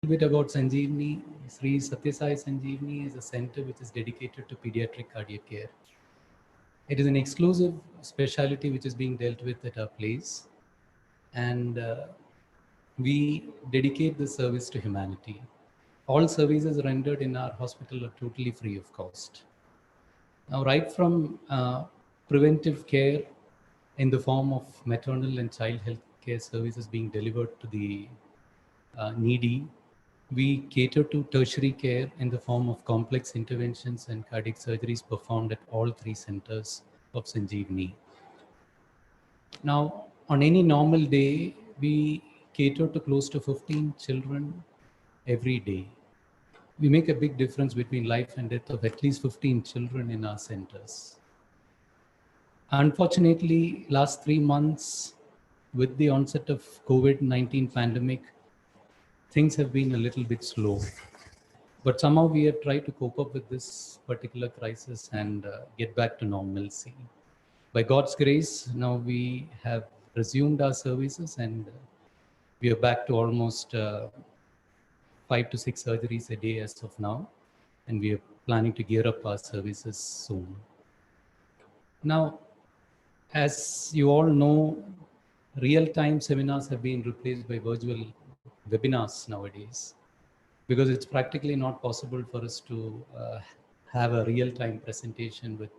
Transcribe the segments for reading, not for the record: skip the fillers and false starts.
bit about Sanjeevani. Sri Satya Sai Sanjeevani is a center which is dedicated to pediatric cardiac care. It is an exclusive specialty which is being dealt with at our place, and we dedicate this service to humanity. All services rendered in our hospital are totally free of cost. Now, right from preventive care in the form of maternal and child health care services being delivered to the needy, we cater to tertiary care in the form of complex interventions and cardiac surgeries performed at all three centers of Sanjeevani. Now, on any normal day, we cater to close to 15 children every day. We make a big difference between life and death of at least 15 children in our centers. Unfortunately, last 3 months, with the onset of COVID-19 pandemic, things have been a little bit slow. But somehow we have tried to cope up with this particular crisis and get back to normalcy. By God's grace, now we have resumed our services and we are back to almost 5 to 6 surgeries a day as of now. And we are planning to gear up our services soon. Now, as you all know, real-time seminars have been replaced by virtual webinars nowadays, because it's practically not possible for us to have a real-time presentation with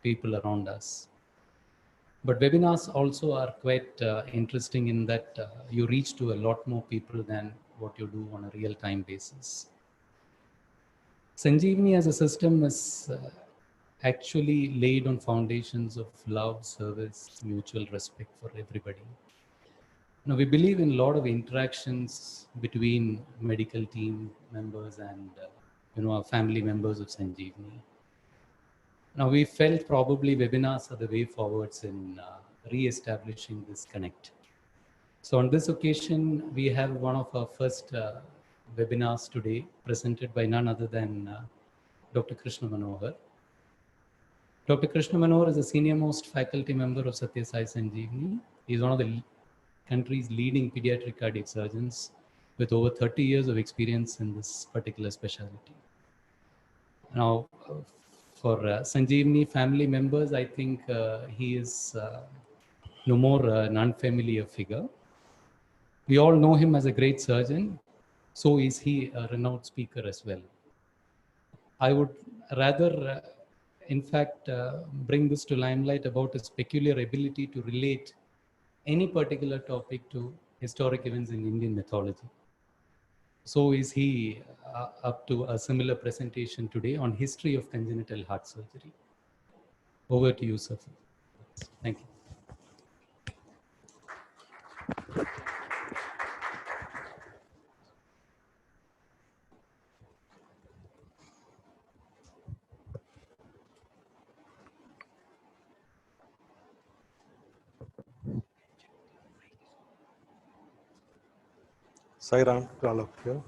people around us. But webinars also are quite interesting in that you reach to a lot more people than what you do on a real-time basis. Sanjeevani as a system is actually laid on foundations of love, service, mutual respect for everybody. Now, we believe in a lot of interactions between medical team members and our family members of Sanjeevani. Now, we felt probably webinars are the way forwards in re-establishing this connect. So on this occasion, we have one of our first webinars today, presented by none other than Dr. Krishna Manohar. Dr. Krishna Manohar is a senior most faculty member of Satya Sai Sanjeevani. He is one of the country's leading pediatric cardiac surgeons with over 30 years of experience in this particular specialty. Now, for Sanjeevani family members, I think he is no more an unfamiliar figure. We all know him as a great surgeon. So is he a renowned speaker as well. I would rather, in fact, bring this to limelight about his peculiar ability to relate any particular topic to historic events in Indian mythology. So is he up to a similar presentation today on history of congenital heart surgery. Over to you, sir. Thank you. Sai Ram to all of you.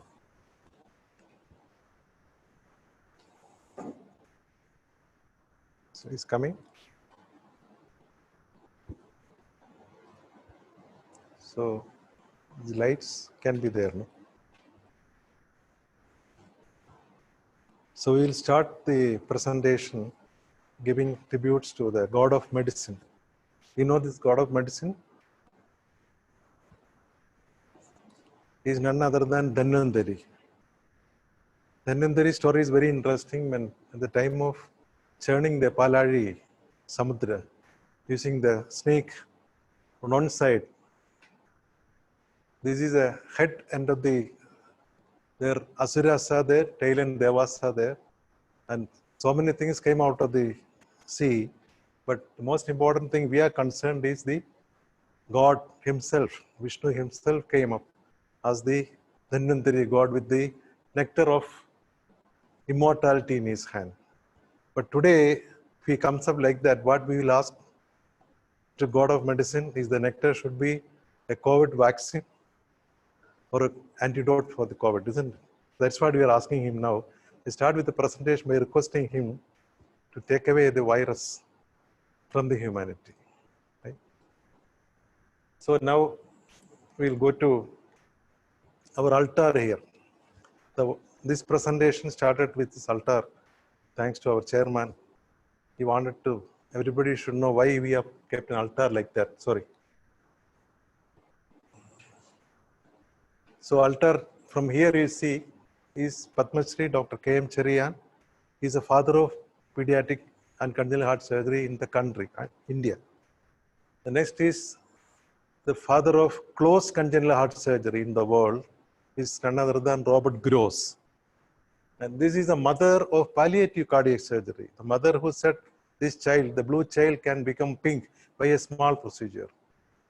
So he's coming. So the lights can be there, no? So we'll start the presentation giving tributes to the god of medicine. You know this god of medicine? He is none other than Dhanvantari. Dhanvantari story is very interesting. When at the time of churning the Palari Samudra, using the snake on one side, this is a head end of the, their Asuras are there, tail and Devas are there, and so many things came out of the sea. But the most important thing we are concerned is the God himself, Vishnu himself came up as the Dhanvantari god with the nectar of immortality in his hand. But today, if he comes up like that, what we will ask to God of medicine is the nectar should be a COVID vaccine or an antidote for the COVID, isn't it? That's what we are asking him now. We start with the presentation by requesting him to take away the virus from the humanity. Right? So now we'll go to our altar here. This presentation started with this altar, thanks to our chairman. He wanted to, everybody should know why we have kept an altar like that. Sorry. So altar, from here you see, is Padma Shri Dr. K.M. Cheriyan. He is a father of pediatric and congenital heart surgery in the country, India. The next is the father of close congenital heart surgery in the world, is none other than Robert Gross. And this is the mother of palliative cardiac surgery. The mother who said this child, the blue child, can become pink by a small procedure.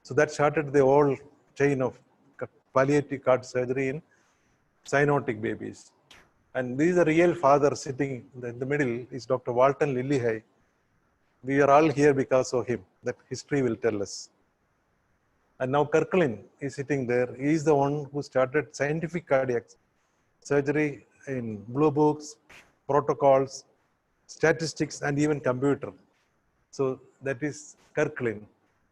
So that started the whole chain of palliative cardiac surgery in cyanotic babies. And this is a real father sitting in the middle is Dr. Walton Lillihei. We are all here because of him. That history will tell us. And now Kirkland is sitting there. He is the one who started scientific cardiac surgery in blue books, protocols, statistics, and even computer. So that is Kirkland.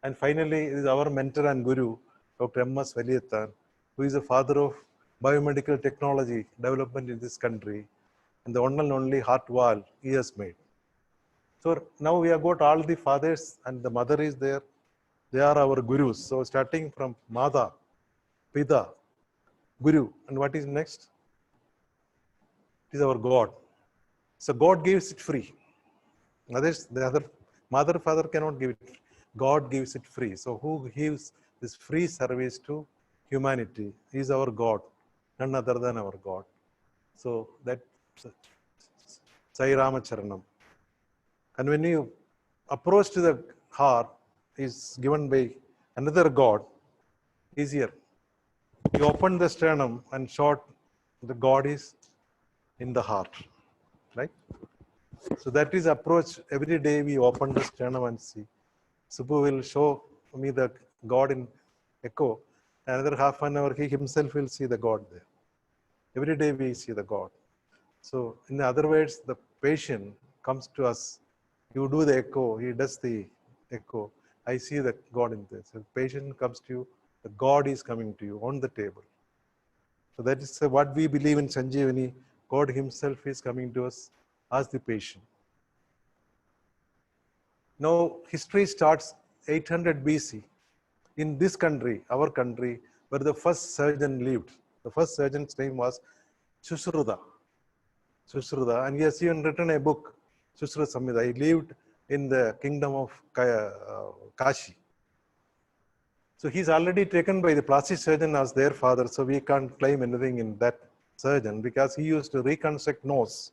And finally, is our mentor and guru, Dr. M.S. Veliyathan, who is the father of biomedical technology development in this country, and the one and only heart valve he has made. So now we have got all the fathers, and the mother is there. They are our gurus. So starting from Mata, Pita, Guru, and what is next? It is our God. So God gives it free. Others, the other mother, father cannot give it. God gives it free. So who gives this free service to humanity is our God, none other than our God. So that Sai Ramacharanam. And when you approach to the heart is given by another God, easier. You open the sternum and short, the God is in the heart, right? So that is approach. Every day we open the sternum and see. Subbu will show me the God in echo. Another half an hour, he himself will see the God there. Every day we see the God. So in other words, the patient comes to us. You do the echo, he does the echo. I see the God in this. The patient comes to you, the God is coming to you on the table. So that is what we believe in Sanjeevani. God himself is coming to us as the patient. Now, history starts 800 BC. In this country, our country, where the first surgeon lived. The first surgeon's name was Sushruta. Sushruta, and he has even written a book, Sushruta Samhita. He lived in the kingdom of Kashi. So he's already taken by the plastic surgeon as their father, so we can't claim anything in that surgeon because he used to reconstruct nose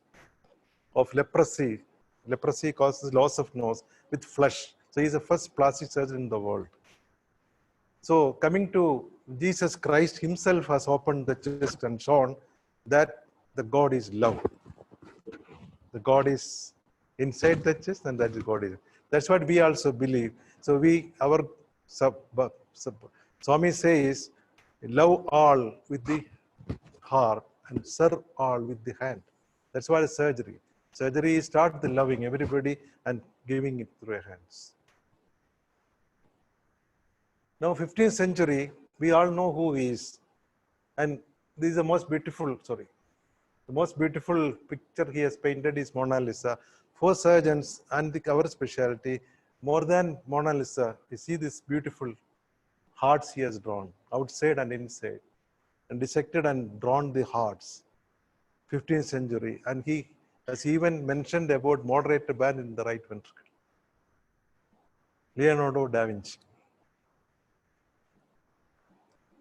of leprosy. Leprosy causes loss of nose with flesh. So he's the first plastic surgeon in the world. So coming to Jesus Christ himself has opened the chest and shown that the God is love. The God is inside the chest and that is God is. That's what we also believe. So our Swami says, love all with the heart and serve all with the hand. That's what is surgery. Surgery is start the loving everybody and giving it through your hands. Now, 15th century, we all know who he is. And this is the most beautiful, the most beautiful picture he has painted is Mona Lisa. 4 surgeons and our specialty, more than Mona Lisa, you see this beautiful hearts he has drawn, outside and inside, and dissected and drawn the hearts. 15th century, and he has even mentioned about moderator band in the right ventricle. Leonardo da Vinci.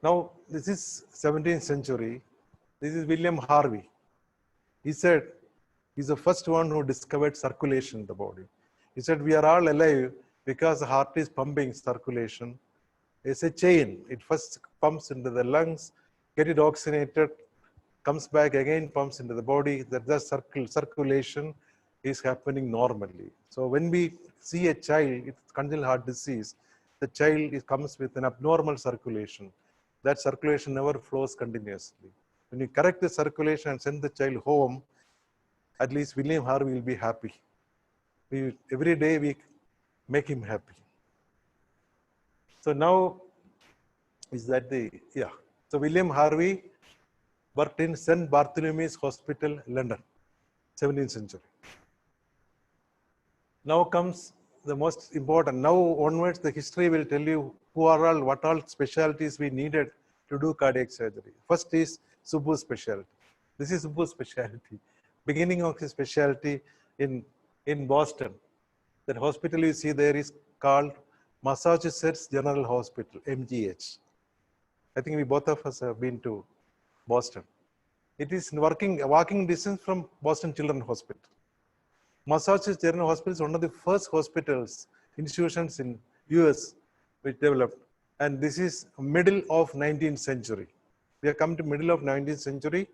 Now, this is 17th century. This is William Harvey. He said, he's the first one who discovered circulation in the body. He said, we are all alive because the heart is pumping circulation. It's a chain. It first pumps into the lungs, get it oxygenated, comes back again, pumps into the body. The circulation is happening normally. So when we see a child with congenital heart disease, the child comes with an abnormal circulation. That circulation never flows continuously. When you correct the circulation and send the child home, at least William Harvey will be happy. Every day we make him happy. So now, is that the, yeah. So William Harvey worked in St. Bartholomew's Hospital, London, 17th century. Now comes the most important. Now onwards, the history will tell you what all specialties we needed to do cardiac surgery. First is Subbu's specialty. This is Subbu's specialty. Beginning of his specialty in Boston. That hospital you see there is called Massachusetts General Hospital, MGH. I think we both of us have been to Boston. It is walking distance from Boston Children's Hospital. Massachusetts General Hospital is one of the first hospitals, institutions in US which developed. And this is middle of 19th century. We have come to middle of 19th century.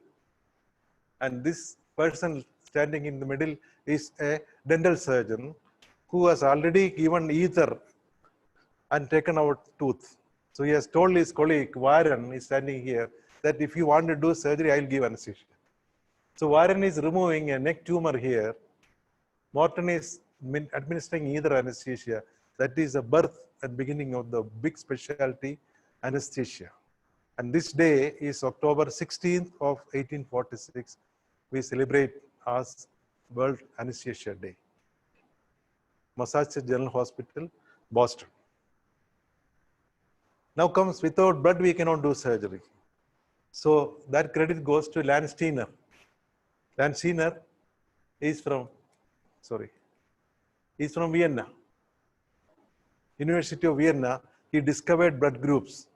And this person standing in the middle is a dental surgeon who has already given ether and taken out tooth. So he has told his colleague, Warren is standing here, that if you want to do surgery, I'll give anesthesia. So Warren is removing a neck tumor here. Morton is administering either anesthesia. That is the birth and beginning of the big specialty, anesthesia. And this day is October 16th of 1846. We celebrate as World Anesthesia Day. Massachusetts General Hospital, Boston. Now comes without blood, we cannot do surgery. So that credit goes to Landsteiner. Landsteiner is from Vienna. University of Vienna, he discovered blood groups,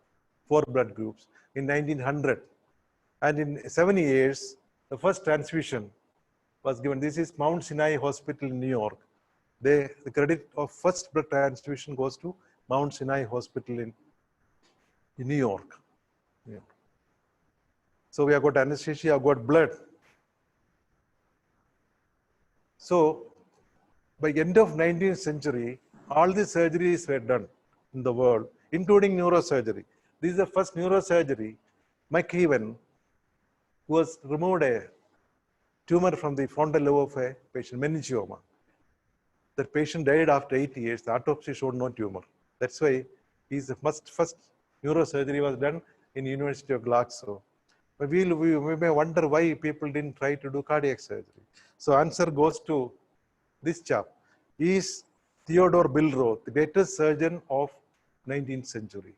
4 blood groups in 1900. And in 7 years, the first transfusion was given. This is Mount Sinai Hospital in New York. The credit of first blood transfusion goes to Mount Sinai Hospital in New York. Yeah. So we have got anesthesia, I've got blood. So by end of 19th century, all the surgeries were done in the world, including neurosurgery. This is the first neurosurgery. McEwen, who was removed a tumor from the frontal lobe of a patient, meningioma. That patient died after 8 years. The autopsy showed no tumor. That's why he's the first neurosurgery was done in University of Glasgow. But we may wonder why people didn't try to do cardiac surgery. So answer goes to this chap. He is Theodore Billroth, the greatest surgeon of 19th century.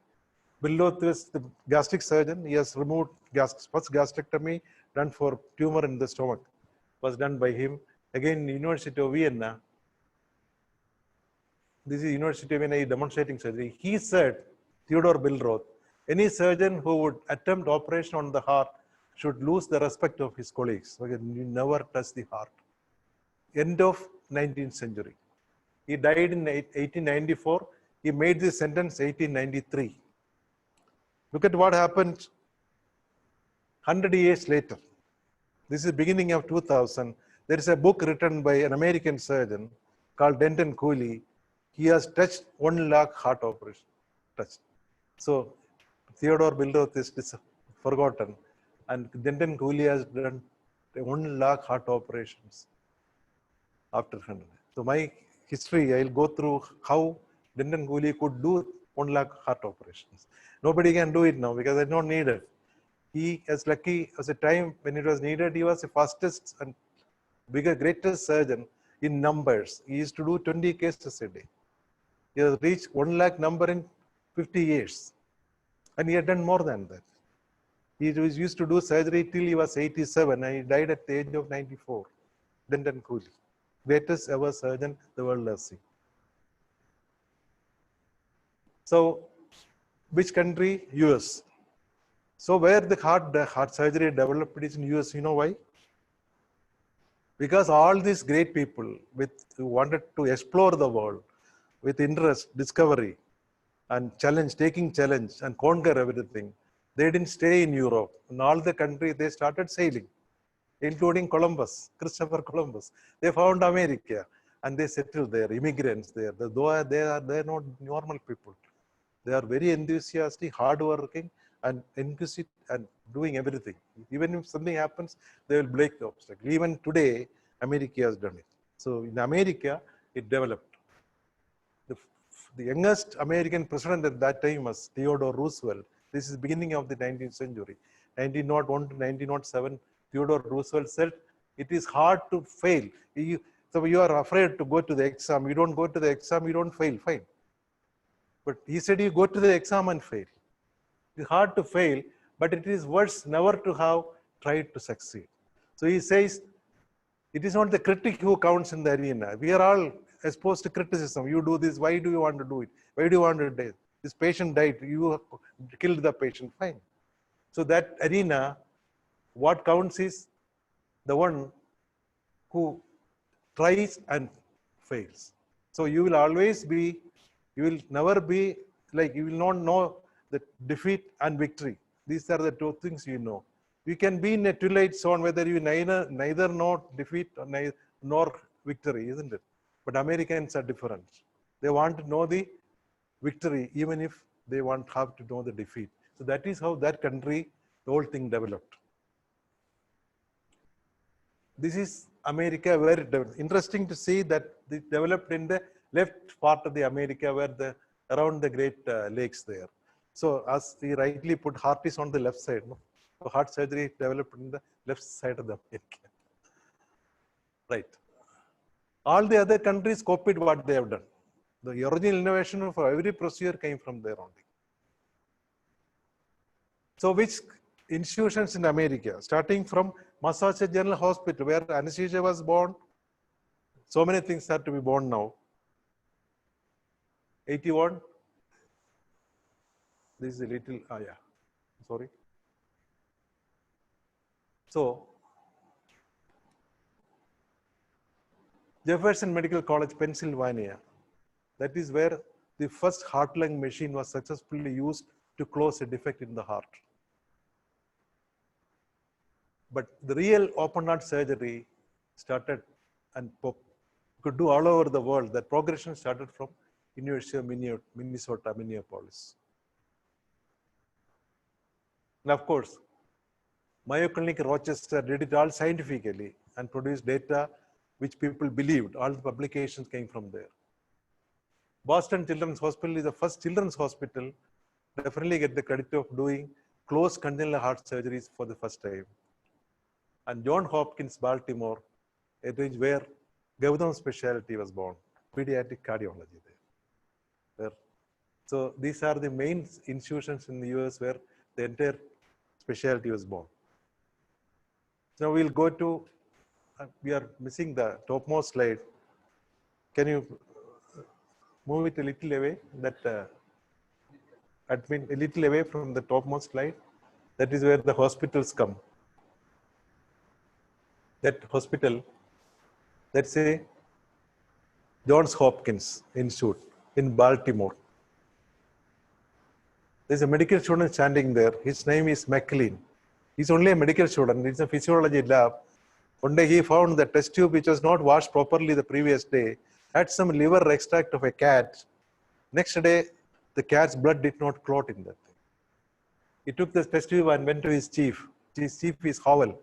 Billroth was the gastric surgeon. He has removed first gastrectomy done for tumor in the stomach was done by him. Again, University of Vienna. This is University of Vienna demonstrating surgery. He said, Theodore Billroth, any surgeon who would attempt operation on the heart should lose the respect of his colleagues. Okay, you never touch the heart. End of 19th century. He died in 1894. He made this sentence 1893. Look at what happened 100 years later. This is beginning of 2000. There is a book written by an American surgeon called Denton Cooley. He has touched 1 lakh heart operation. Touched. So Theodore Billroth is forgotten. And Denton Cooley has done 1 lakh heart operations after 100. So my history, I'll go through how Denton Cooley could do 1 lakh heart operations. Nobody can do it now because it's not needed. He is lucky as a time when it was needed, he was the fastest and greatest surgeon in numbers. He used to do 20 cases a day. He has reached 1 lakh number in 50 years. And he had done more than that. He was used to do surgery till he was 87 and he died at the age of 94. Denton Cooley, greatest ever surgeon the world has seen. So, which country? US. So, where the heart surgery developed is in US. You know why? Because all these great people who wanted to explore the world with interest, discovery, and taking challenge and conquer everything, they didn't stay in Europe. In all the countries, they started sailing, including Columbus, Christopher Columbus. They found America and they settled there, immigrants there. Though they are not normal people. They are very enthusiastic, hardworking, and inquisitive and doing everything. Even if something happens, they will break the obstacle. Even today, America has done it. So in America, it developed. The youngest American president at that time was Theodore Roosevelt. This is beginning of the 19th century. 1901 to 1907, Theodore Roosevelt said, it is hard to fail. So you are afraid to go to the exam. You don't go to the exam, you don't fail, fine. But he said you go to the exam and fail. It's hard to fail, but it is worse never to have tried to succeed. So he says, it is not the critic who counts in the arena. We are all exposed to criticism. You do this, why do you want to do it? Why do you want to die? This patient died, you killed the patient, fine. So that arena, what counts is the one who tries and fails. So you will always be, you will never be like, you will not know the defeat and victory. These are the two things you know. You can be in a twilight zone whether you neither know defeat nor victory, isn't it? But Americans are different. They want to know the victory even if they have to know the defeat. So that is how that country, the whole thing developed. This is America, where it developed. Interesting to see that it developed in the left part of the America, where around the Great Lakes there. So as he rightly put, heart is on the left side. No? So heart surgery developed in the left side of the America. Right. All the other countries copied what they have done. The original innovation for every procedure came from there only. So which institutions in America, starting from Massachusetts General Hospital, where anesthesia was born, so many things have to be born now. 81. This is a little, yeah, sorry. So, Jefferson Medical College, Pennsylvania, that is where the first heart-lung machine was successfully used to close a defect in the heart. But the real open heart surgery started and could do all over the world. That progression started from University of Minnesota, Minneapolis. And of course, Mayo Clinic Rochester did it all scientifically and produced data which people believed. All the publications came from there. Boston Children's Hospital is the first children's hospital, definitely get the credit of doing closed congenital heart surgeries for the first time. And Johns Hopkins, Baltimore, a range where Gautam specialty was born, pediatric cardiology there. So these are the main institutions in the US where the entire specialty was born. Now we'll go to, we are missing the topmost slide. Can you move it a little away? That admin, a little away from the topmost slide. That is where the hospitals come. That hospital, let's say Johns Hopkins Institute in Baltimore. There's a medical student standing there. His name is McLean. He's only a medical student. It's a physiology lab. One day he found the test tube which was not washed properly the previous day, had some liver extract of a cat. Next day, the cat's blood did not clot in that thing. He took the test tube and went to his chief. His chief is Howell.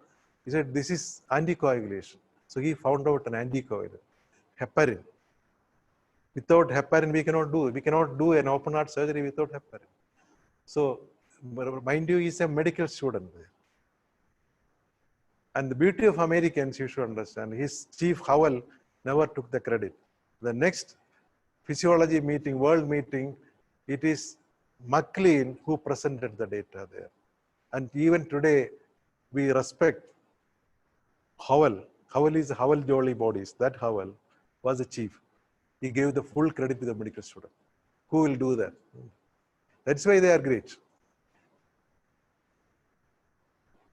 He said, this is anticoagulation. So he found out an anticoagulant, heparin. Without heparin, we cannot do an open heart surgery without heparin. So, mind you, he's a medical student there. And the beauty of Americans, you should understand, his chief Howell never took the credit. The next physiology meeting, world meeting, it is McLean who presented the data there. And even today, we respect Howell. Howell is Howell Jolly Bodies. That Howell was the chief. He gave the full credit to the medical student. Who will do that? That's why they are great.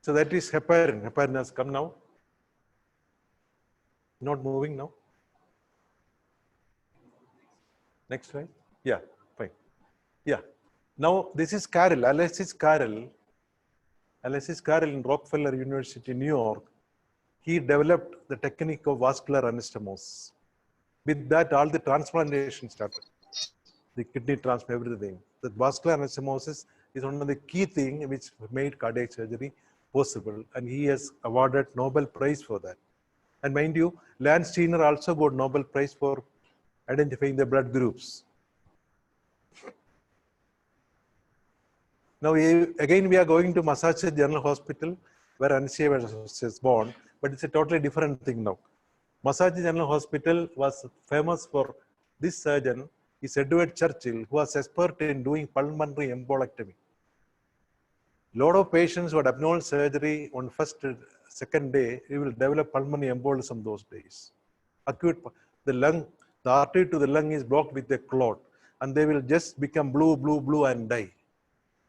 So that is heparin. Heparin has come now. Not moving now. Next slide. Yeah, fine. Yeah. Now this is Carroll, Alexis Carroll. Alexis Carroll in Rockefeller University, New York. He developed the technique of vascular anastomosis. With that, all the transplantation started. The kidney transplant, everything. The vascular anastomosis is one of the key things which made cardiac surgery possible. And he has awarded Nobel Prize for that. And mind you, Lance Steiner also got Nobel Prize for identifying the blood groups. Now, again, we are going to Massachusetts General Hospital, where Anshia was born, but it's a totally different thing now. Massachusetts General Hospital was famous for this surgeon, is Edward Churchill, who was expert in doing pulmonary embolectomy. Lot of patients who had abnormal surgery on first, second day, he will develop pulmonary embolism those days. Acute, the lung, the artery to the lung is blocked with a clot, and they will just become blue, and die.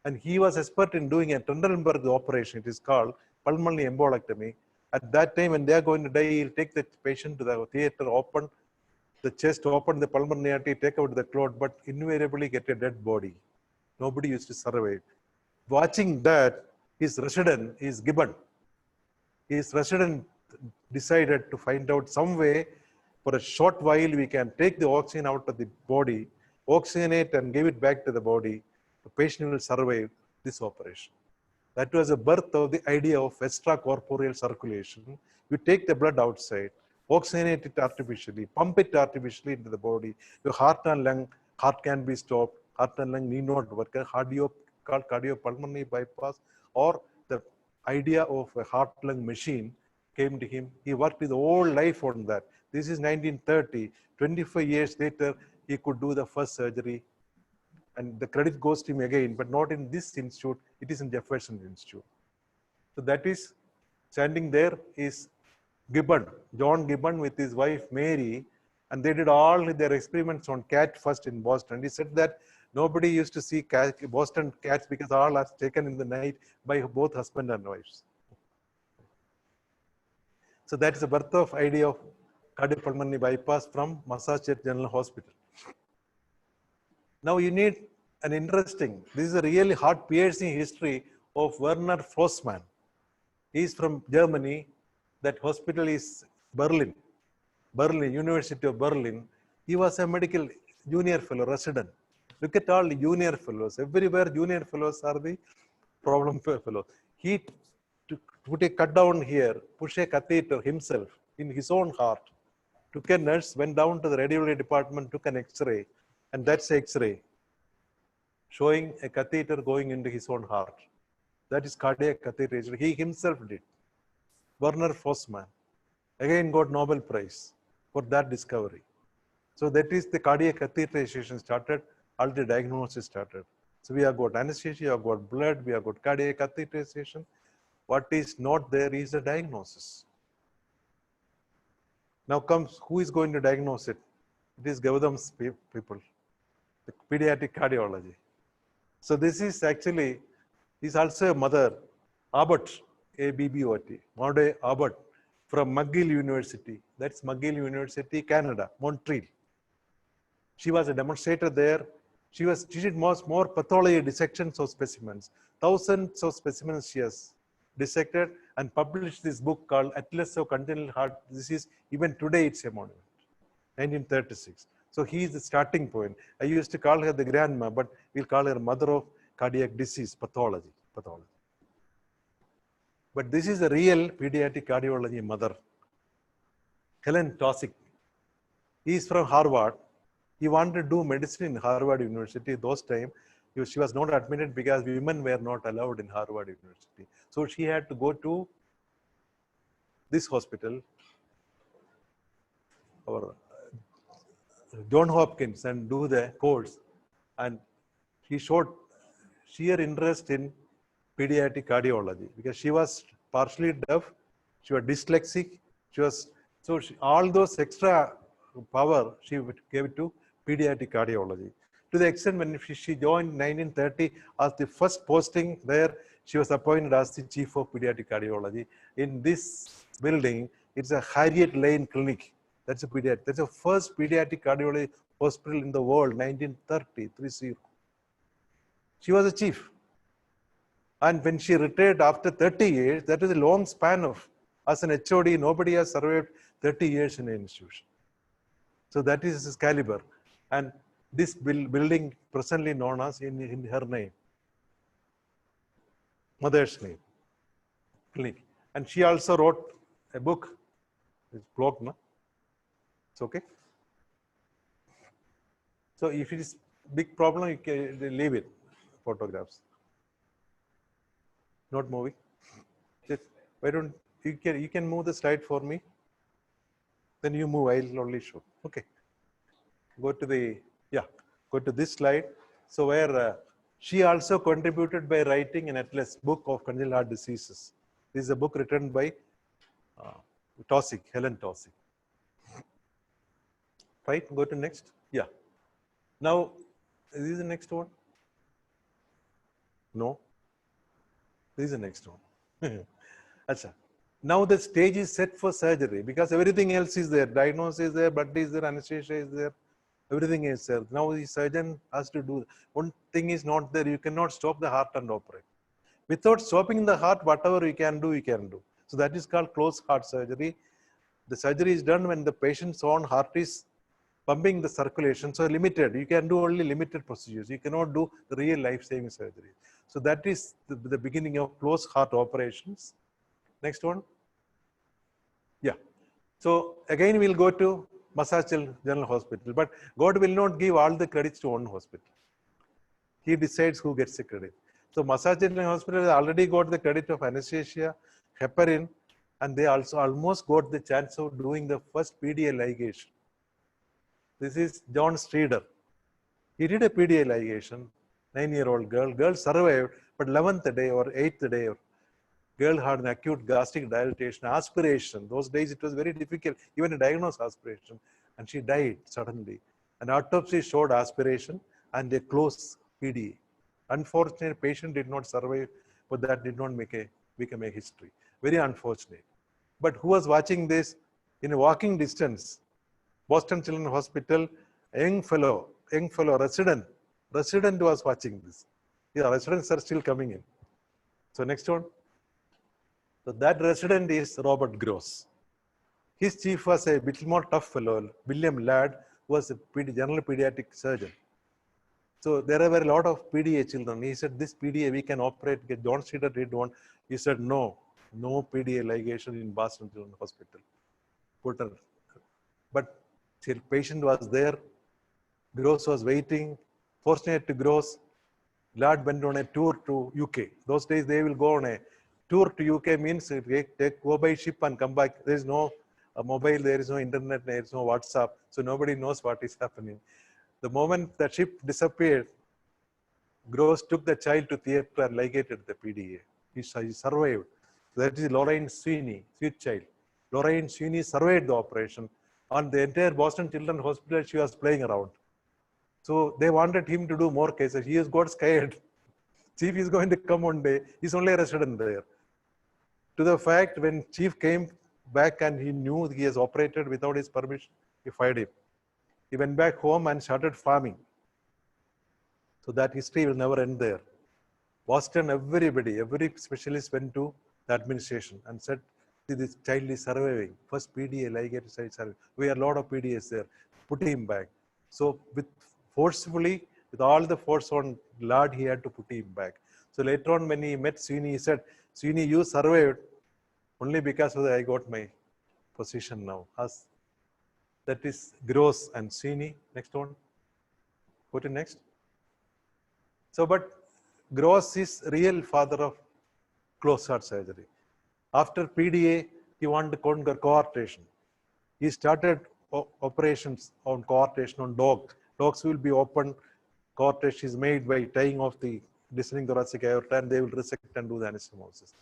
And he was expert in doing a Trendelenburg operation. It is called pulmonary embolectomy. At that time, when they are going to die, he'll take the patient to the theater, open the chest, open the pulmonary artery, take out the clot, but invariably get a dead body. Nobody used to survive. Watching that, his resident, his resident decided to find out some way for a short while we can take the oxygen out of the body, oxygenate and give it back to the body. The patient will survive this operation. That was the birth of the idea of extracorporeal circulation. You take the blood outside, oxygenate it artificially, pump it artificially into the body. Your heart and lung, heart can be stopped, heart and lung need not work. Called cardiopulmonary bypass, or the idea of a heart-lung machine came to him. He worked his whole life on that. This is 1930. 25 years later, he could do the first surgery. And the credit goes to him again, but not in this institute. It is in Jefferson Institute. So that is, standing there is Gibbon, John Gibbon with his wife Mary, and they did all their experiments on cat first in Boston. He said that nobody used to see Boston cats because all are taken in the night by both husband and wives. So that is the birth of idea of cardiopulmonary bypass from Massachusetts General Hospital. Now you need an interesting, this is a really heart-piercing history of Werner Flossmann. He is from Germany. That hospital is Berlin, University of Berlin. He was a medical junior fellow, resident. Look at all the junior fellows. Everywhere junior fellows are the problem fellows. He put a cut down here, push a catheter himself in his own heart. Took a nurse, went down to the radiology department, took an X-ray, and that's X-ray showing a catheter going into his own heart. That is cardiac catheterization. He himself did. Werner Flossmann again got Nobel Prize for that discovery. So that is the cardiac catheterization started, all the diagnosis started. So we have got anesthesia, we have got blood, we have got cardiac catheterization. What is not there is the diagnosis. Now comes, who is going to diagnose it? It is Gautam's people, the pediatric cardiology. So this is actually, he's also a mother, Abbott, A-B-B-O-T, Maude Abbott from McGill University. That's McGill University, Canada, Montreal. She was a demonstrator there. She did more pathology dissections of specimens. Thousands of specimens she has dissected and published this book called Atlas of Congenital Heart Disease. Even today it's a monument, 1936. So he is the starting point. I used to call her the grandma, but we'll call her mother of cardiac disease pathology. But this is a real pediatric cardiology mother. Helen Taussig. He is from Harvard. He wanted to do medicine in Harvard University. Those times, she was not admitted because women were not allowed in Harvard University. So she had to go to this hospital, or John Hopkins, and do the course. And she showed sheer interest in pediatric cardiology because she was partially deaf, she was dyslexic, all those extra power she gave it to pediatric cardiology. To the extent when she joined in 1930 as the first posting there, she was appointed as the chief of pediatric cardiology. In this building, it's a Harriet Lane Clinic. That's a pediatric. That's the first pediatric cardiology hospital in the world, 1930. She was a chief. And when she retired after 30 years, that was a long span of, as an HOD, nobody has survived 30 years in an institution. So that is his caliber. And this building presently known as in her name, mother's name, clinic. And she also wrote a book, it's blog, no? It's okay. So if it is big problem, you can leave it, photographs. Not moving. Just, why don't you can move the slide for me? Then you move, I'll only show. Okay. Go to the, yeah, go to this slide. So where she also contributed by writing an atlas book of congenital heart diseases. This is a book written by Taussig, Helen Taussig. Right, go to next. Yeah. Now, is this the next one? No. This is the next one. Achha. Now the stage is set for surgery because everything else is there. Diagnosis is there, blood is there, anesthesia is there. Everything is there. Now the surgeon has to do. One thing is not there. You cannot stop the heart and operate. Without stopping the heart, whatever you can do, you can do. So that is called closed heart surgery. The surgery is done when the patient's own heart is pumping the circulation. So limited. You can do only limited procedures. You cannot do the real life-saving surgery. So that is the beginning of closed heart operations. Next one. Yeah. So again, we'll go to Massage General Hospital, but God will not give all the credits to one hospital. He decides who gets the credit. So Massage General Hospital has already got the credit of anesthesia, heparin, and they also almost got the chance of doing the first PDA ligation. This is John Streeter. He did a PDA ligation, 9-year-old girl. Girl survived, but 11th day or 8th day, girl had an acute gastric dilatation, aspiration. Those days it was very difficult, even to diagnose aspiration. And she died suddenly. An autopsy showed aspiration and a close PDA. Unfortunately, patient did not survive, but that did not become a history. Very unfortunate. But who was watching this? In a walking distance, Boston Children's Hospital, a young fellow, resident was watching this. Yeah, residents are still coming in. So next one. So that resident is Robert Gross. His chief was a bit more tough fellow, William Ladd, who was a general pediatric surgeon. So there were a lot of PDA children. He said, this PDA we can operate. John Streeter did one. He said, no PDA ligation in Boston Children's Hospital. But the patient was there. Gross was waiting. Fortunate to Gross, Ladd went on a tour to UK. Those days they will go on a tour to UK means go by ship and come back. There is no mobile, there is no internet, there is no WhatsApp. So nobody knows what is happening. The moment the ship disappeared, Gross took the child to theatre and ligated the PDA. He survived. That is Lorraine Sweeney, sweet child. Lorraine Sweeney survived the operation. On the entire Boston Children's Hospital, she was playing around. So they wanted him to do more cases. He has got scared. Chief is going to come one day. He's only a resident there. To the fact when Chief came back and he knew he has operated without his permission, he fired him. He went back home and started farming. So that history will never end there. Boston, every specialist went to the administration and said, this child is surviving. First PDA, ligate child surviving. We have a lot of PDAs there. Put him back. So forcefully, with all the force on Ladd, he had to put him back. So later on, when he met Sweeney, he said, Sweeney, you survived only because of that I got my position now. That is Gross and Sweeney. Next one. Go to next. So, but Gross is real father of closed heart surgery. After PDA, he wanted to conquer coarctation. He started operations on coarctation on dogs. Dogs will be opened. Coarctation is made by tying off the descending thoracic aorta, and they will resect and do the anastomosis.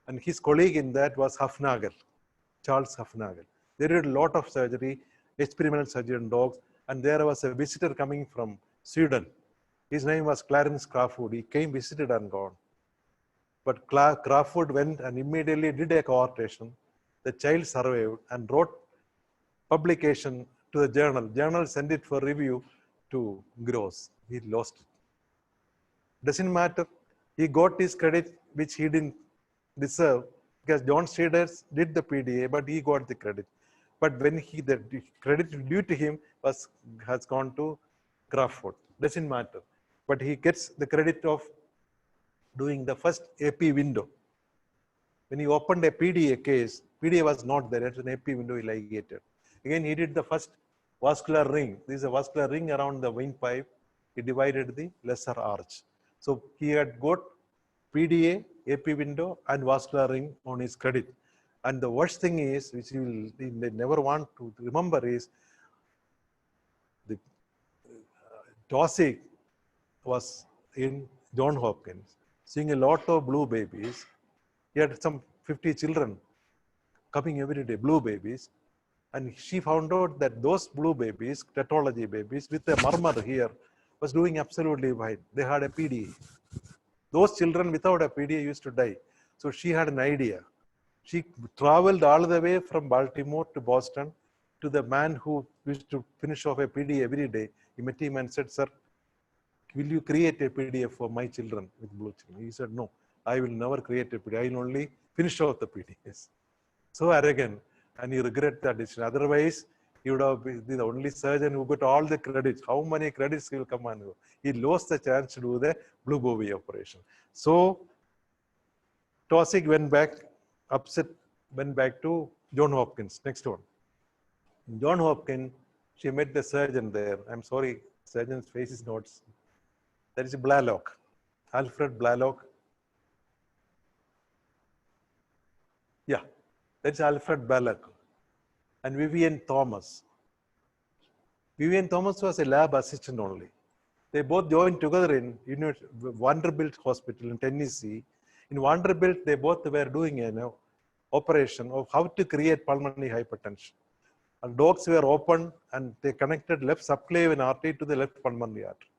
And his colleague in that was Hufnagel, Charles Hufnagel. They did a lot of surgery, experimental surgery on dogs, and there was a visitor coming from Sweden. His name was Clarence Crawford. He came, visited, and gone. But Crawford went and immediately did a coarctation. The child survived and wrote publication to the journal. Journal sent it for review to Gross. He lost it. Doesn't matter. He got his credit, which he didn't deserve, because John Streeter did the PDA, but he got the credit. But when the credit due to him has gone to Crawford. Doesn't matter. But he gets the credit of doing the first AP window. When he opened a PDA case, PDA was not there. It's an AP window he ligated. Again, he did the first vascular ring. This is a vascular ring around the windpipe. He divided the lesser arch. So he had got PDA, AP window and vascular ring on his credit. And the worst thing is, which they never want to remember, is the Taussig was in John Hopkins, seeing a lot of blue babies. He had some 50 children coming every day, blue babies. And she found out that those blue babies, tetralogy babies, with a murmur here, was doing absolutely fine. They had a PDA. Those children without a PDA used to die. So she had an idea. She traveled all the way from Baltimore to Boston to the man who used to finish off a PDA every day. He met him and said, "Sir, will you create a PDF for my children with blue children?" He said, "No, I will never create a PDF. I will only finish off the PDAs." So arrogant, and he regret that decision. Otherwise, he would have been the only surgeon who got all the credits. How many credits he will come and go? He lost the chance to do the blue bovie operation. So Taussig went back, upset, went back to John Hopkins. Next one. In John Hopkins, she met the surgeon there. I'm sorry, surgeon's face is not. That is Blalock, Alfred Blalock. Yeah, that's Alfred Blalock. And Vivian Thomas. Vivian Thomas was a lab assistant only. They both joined together in Vanderbilt Hospital in Tennessee. In Vanderbilt, they both were doing an operation of how to create pulmonary hypertension. And dogs were opened and they connected left subclavian artery to the left pulmonary artery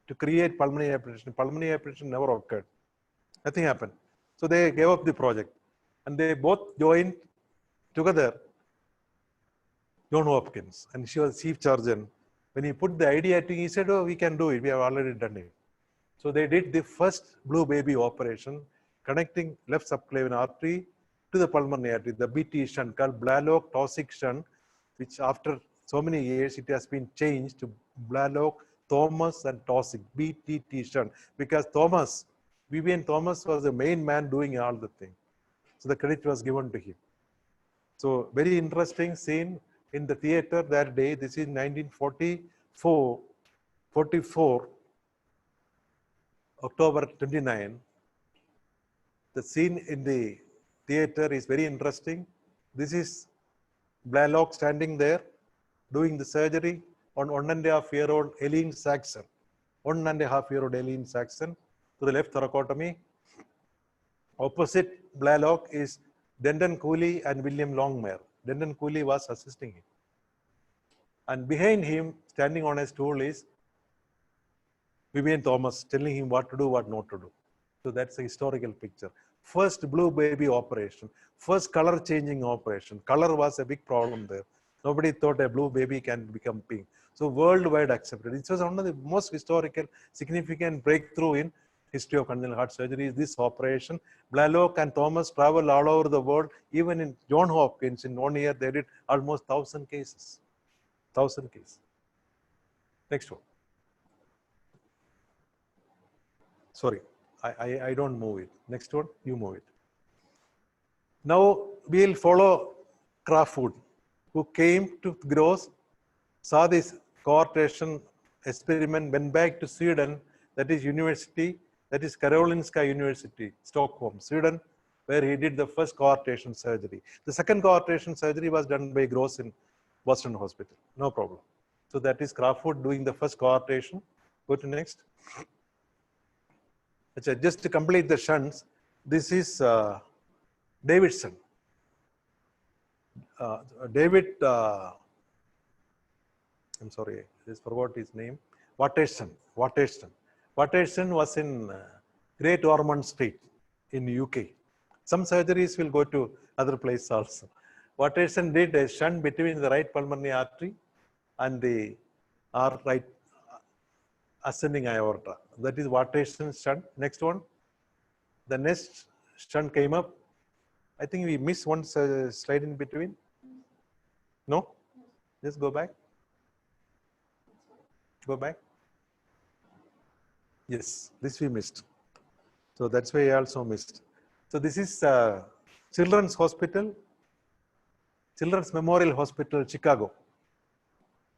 to create pulmonary hypertension. Pulmonary hypertension never occurred. Nothing happened. So they gave up the project. And they both joined together John Hopkins, and she was chief surgeon. When he put the idea to him, he said, "Oh, we can do it. We have already done it." So they did the first blue baby operation, connecting left subclavian artery to the pulmonary artery, the BT shunt called Blalock-Taussig shunt, which after so many years, it has been changed to Blalock, Thomas, and Taussig, BTT shunt, because Vivian Thomas was the main man doing all the thing. So the credit was given to him. So very interesting scene in the theater that day. This is 1944, October 29. The scene in the theater is very interesting. This is Blalock standing there doing the surgery on 1.5-year-old Eileen Saxon. 1.5-year-old Eileen Saxon to the left thoracotomy. Opposite Blalock is Denton Cooley and William Longmire. Denton Cooley was assisting him. And behind him, standing on a stool, is Vivian Thomas telling him what to do, what not to do. So that's a historical picture. First blue baby operation, first color changing operation. Color was a big problem there. Nobody thought a blue baby can become pink. So worldwide accepted. It was one of the most historical, significant breakthrough in history of congenital heart surgery is this operation. Blalock and Thomas traveled all over the world. Even in John Hopkins, in 1 year, they did almost 1,000 cases. 1,000 cases. Next one. Sorry, I don't move it. Next one, you move it. Now we'll follow Crawford, who came to Gros, saw this coarctation experiment, went back to Sweden, that is university, that is Karolinska University, Stockholm, Sweden, where he did the first coarctation surgery. The second coarctation surgery was done by Gros in Boston Hospital, no problem. So that is Crawford doing the first coarctation. Go to next. Just to complete the shunts, this is Davidson. I'm sorry, I just forgot his name. Waterston. Waterston was in Great Ormond Street in UK. Some surgeries will go to other places also. Waterston did a shunt between the right pulmonary artery and the right ascending aorta. That is Waterston shunt. Next one. The next shunt came up. I think we missed one slide in between. No? Just go back. Go back. Yes, this we missed. So that's why I also missed. So this is Children's Hospital, Children's Memorial Hospital, Chicago.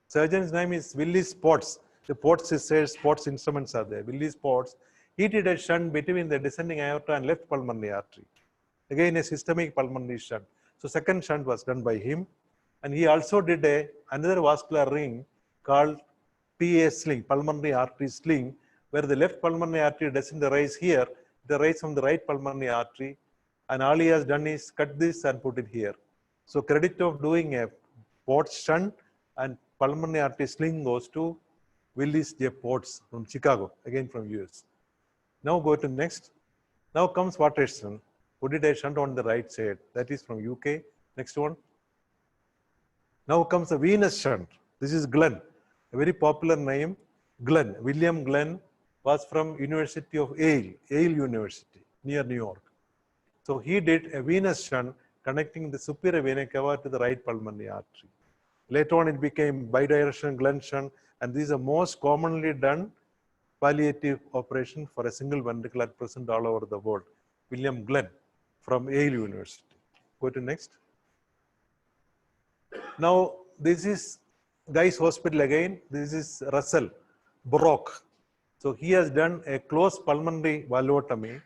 Surgeon's name is Willis Potts. The Potts is said sports instruments are there. Willis Potts. He did a shunt between the descending aorta and left pulmonary artery. Again, a systemic pulmonary shunt. So second shunt was done by him. And he also did another vascular ring called PA sling, pulmonary artery sling, where the left pulmonary artery doesn't arise here, it arises from the right pulmonary artery. And all he has done is cut this and put it here. So credit of doing a port shunt and pulmonary artery sling goes to Willis J. Potts from Chicago, again from US. Now go to next. Now comes Watterson, who did a shunt on the right side. That is from UK. Next one. Now comes the venous shunt. This is Glenn, a very popular name. Glenn, William Glenn was from University of Yale University near New York. So he did a venous shunt connecting the superior vena cava to the right pulmonary artery. Later on, it became bidirectional Glenn shunt, and this is the most commonly done palliative operation for a single ventricle at present all over the world. William Glenn from Yale University. Go to next. Now, this is Guy's Hospital again. This is Russell Brock. So he has done a closed pulmonary valvotomy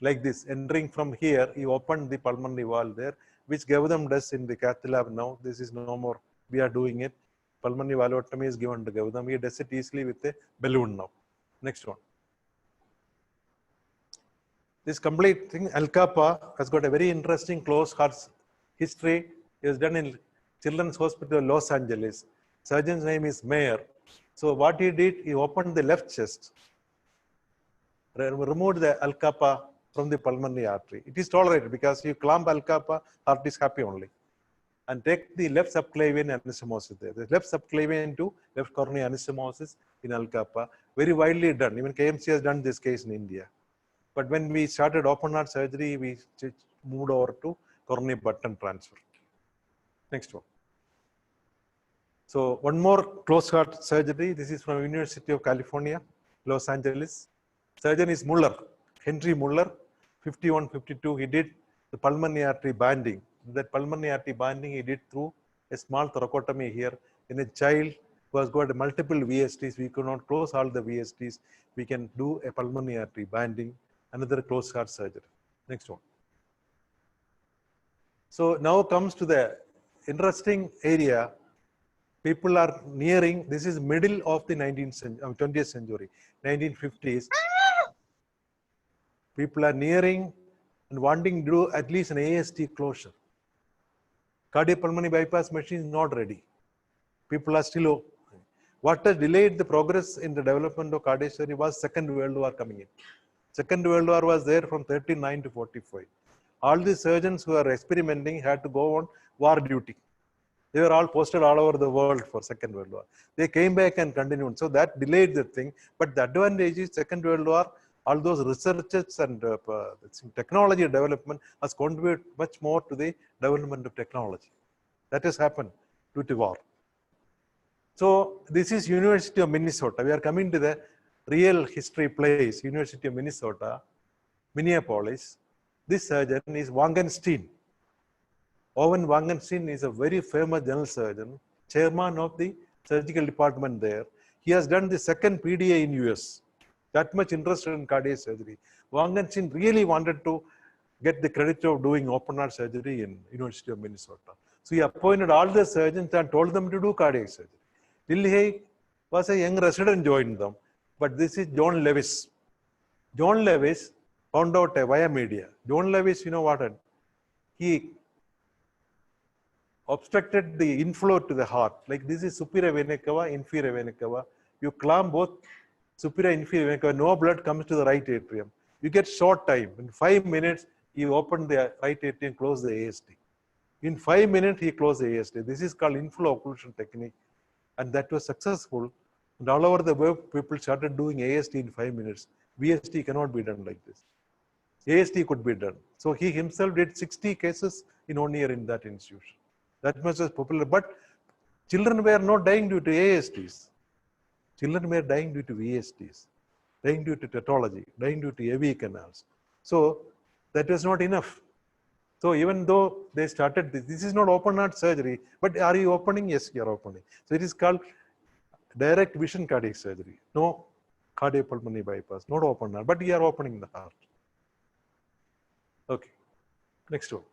like this. Entering from here, he opened the pulmonary valve there, which Gautam does in the cath lab now. This is no more. We are doing it. Pulmonary valvotomy is given to Gautam. He does it easily with a balloon now. Next one. This complete thing, Al-Kappa has got a very interesting close heart history. He has done in Children's Hospital, Los Angeles. Surgeon's name is Mayer. So what he did, he opened the left chest, removed the Al-Kappa from the pulmonary artery. It is tolerated because you clamp Al-Kappa, heart is happy only. And take the left subclavian anastomosis there. The left subclavian to left coronary anastomosis in Al-Kappa, very widely done. Even KMC has done this case in India. But when we started open heart surgery, we moved over to coronary button transfer. Next one. So one more closed heart surgery. This is from University of California, Los Angeles. Surgeon is Muller, Henry Muller, 51, 52. He did the pulmonary artery banding. That pulmonary artery banding he did through a small thoracotomy here in a child who has got multiple VSTs. We could not close all the VSTs. We can do a pulmonary artery banding, another closed heart surgery. Next one. So now comes to the interesting area. People are nearing, this is middle of the 20th century, 1950s. People are nearing and wanting to do at least an AST closure. Cardiopulmonary bypass machine is not ready. People are still. What has delayed the progress in the development of cardiac surgery was Second World War coming in. Second World War was there from 39 to 45. All the surgeons who are experimenting had to go on war duty. They were all posted all over the world for Second World War. They came back and continued. So that delayed the thing. But the advantage is Second World War, all those researchers and technology development has contributed much more to the development of technology. That has happened due to war. So this is University of Minnesota. We are coming to the real history place, University of Minnesota, Minneapolis. This surgeon is Wangenstein. Owen Wangenstein is a very famous general surgeon, chairman of the surgical department there. He has done the second PDA in US. That much interested in cardiac surgery. Wangenstein really wanted to get the credit of doing open heart surgery in University of Minnesota. So he appointed all the surgeons and told them to do cardiac surgery. Lilhay was a young resident, joined them. But this is John Lewis. John Lewis found out via media. John Lewis, you know what? He obstructed the inflow to the heart. Like this is superior vena cava, inferior vena cava. You clamp both superior and inferior vena cava, no blood comes to the right atrium. You get short time. In 5 minutes, he opened the right atrium, closed the AST. In 5 minutes, he closed the AST. This is called inflow occlusion technique. And that was successful. And all over the world, people started doing AST in 5 minutes. VST cannot be done like this. AST could be done. So he himself did 60 cases in 1 year in that institution. That much was popular. But children were not dying due to ASTs. Children were dying due to VSTs, dying due to tautology, dying due to AV canals. So that was not enough. So even though they started this is not open heart surgery, but are you opening? Yes, you are opening. So it is called direct vision cardiac surgery. No cardiopulmonary bypass, not open heart, but we are opening the heart. Okay, next one.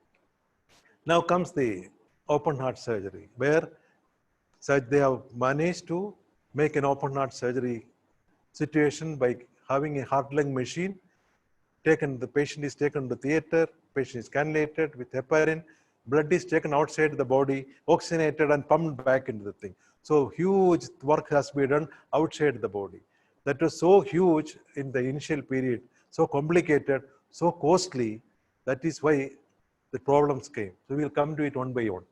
Now comes the open heart surgery, where they have managed to make an open heart surgery situation by having a heart-lung machine. The patient is taken to the theater, patient is cannulated with heparin, blood is taken outside the body, oxygenated and pumped back into the thing. So huge work has been done outside the body. That was so huge in the initial period, so complicated, so costly. That is why the problems came. So we'll come to it one by one.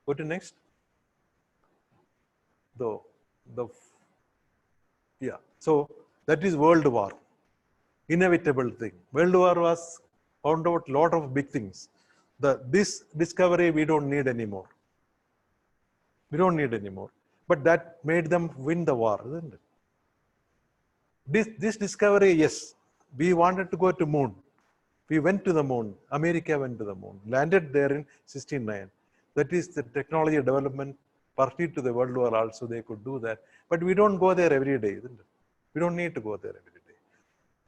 Go to next. So that is World War. Inevitable thing. World War was found out a lot of big things. This discovery we don't need anymore. We don't need anymore. But that made them win the war, isn't it? This discovery, yes, we wanted to go to moon. We went to the moon. America went to the moon, landed there in 1969. That is the technology development, partly to the World War also they could do that. But we don't go there every day, isn't it? We don't need to go there every day.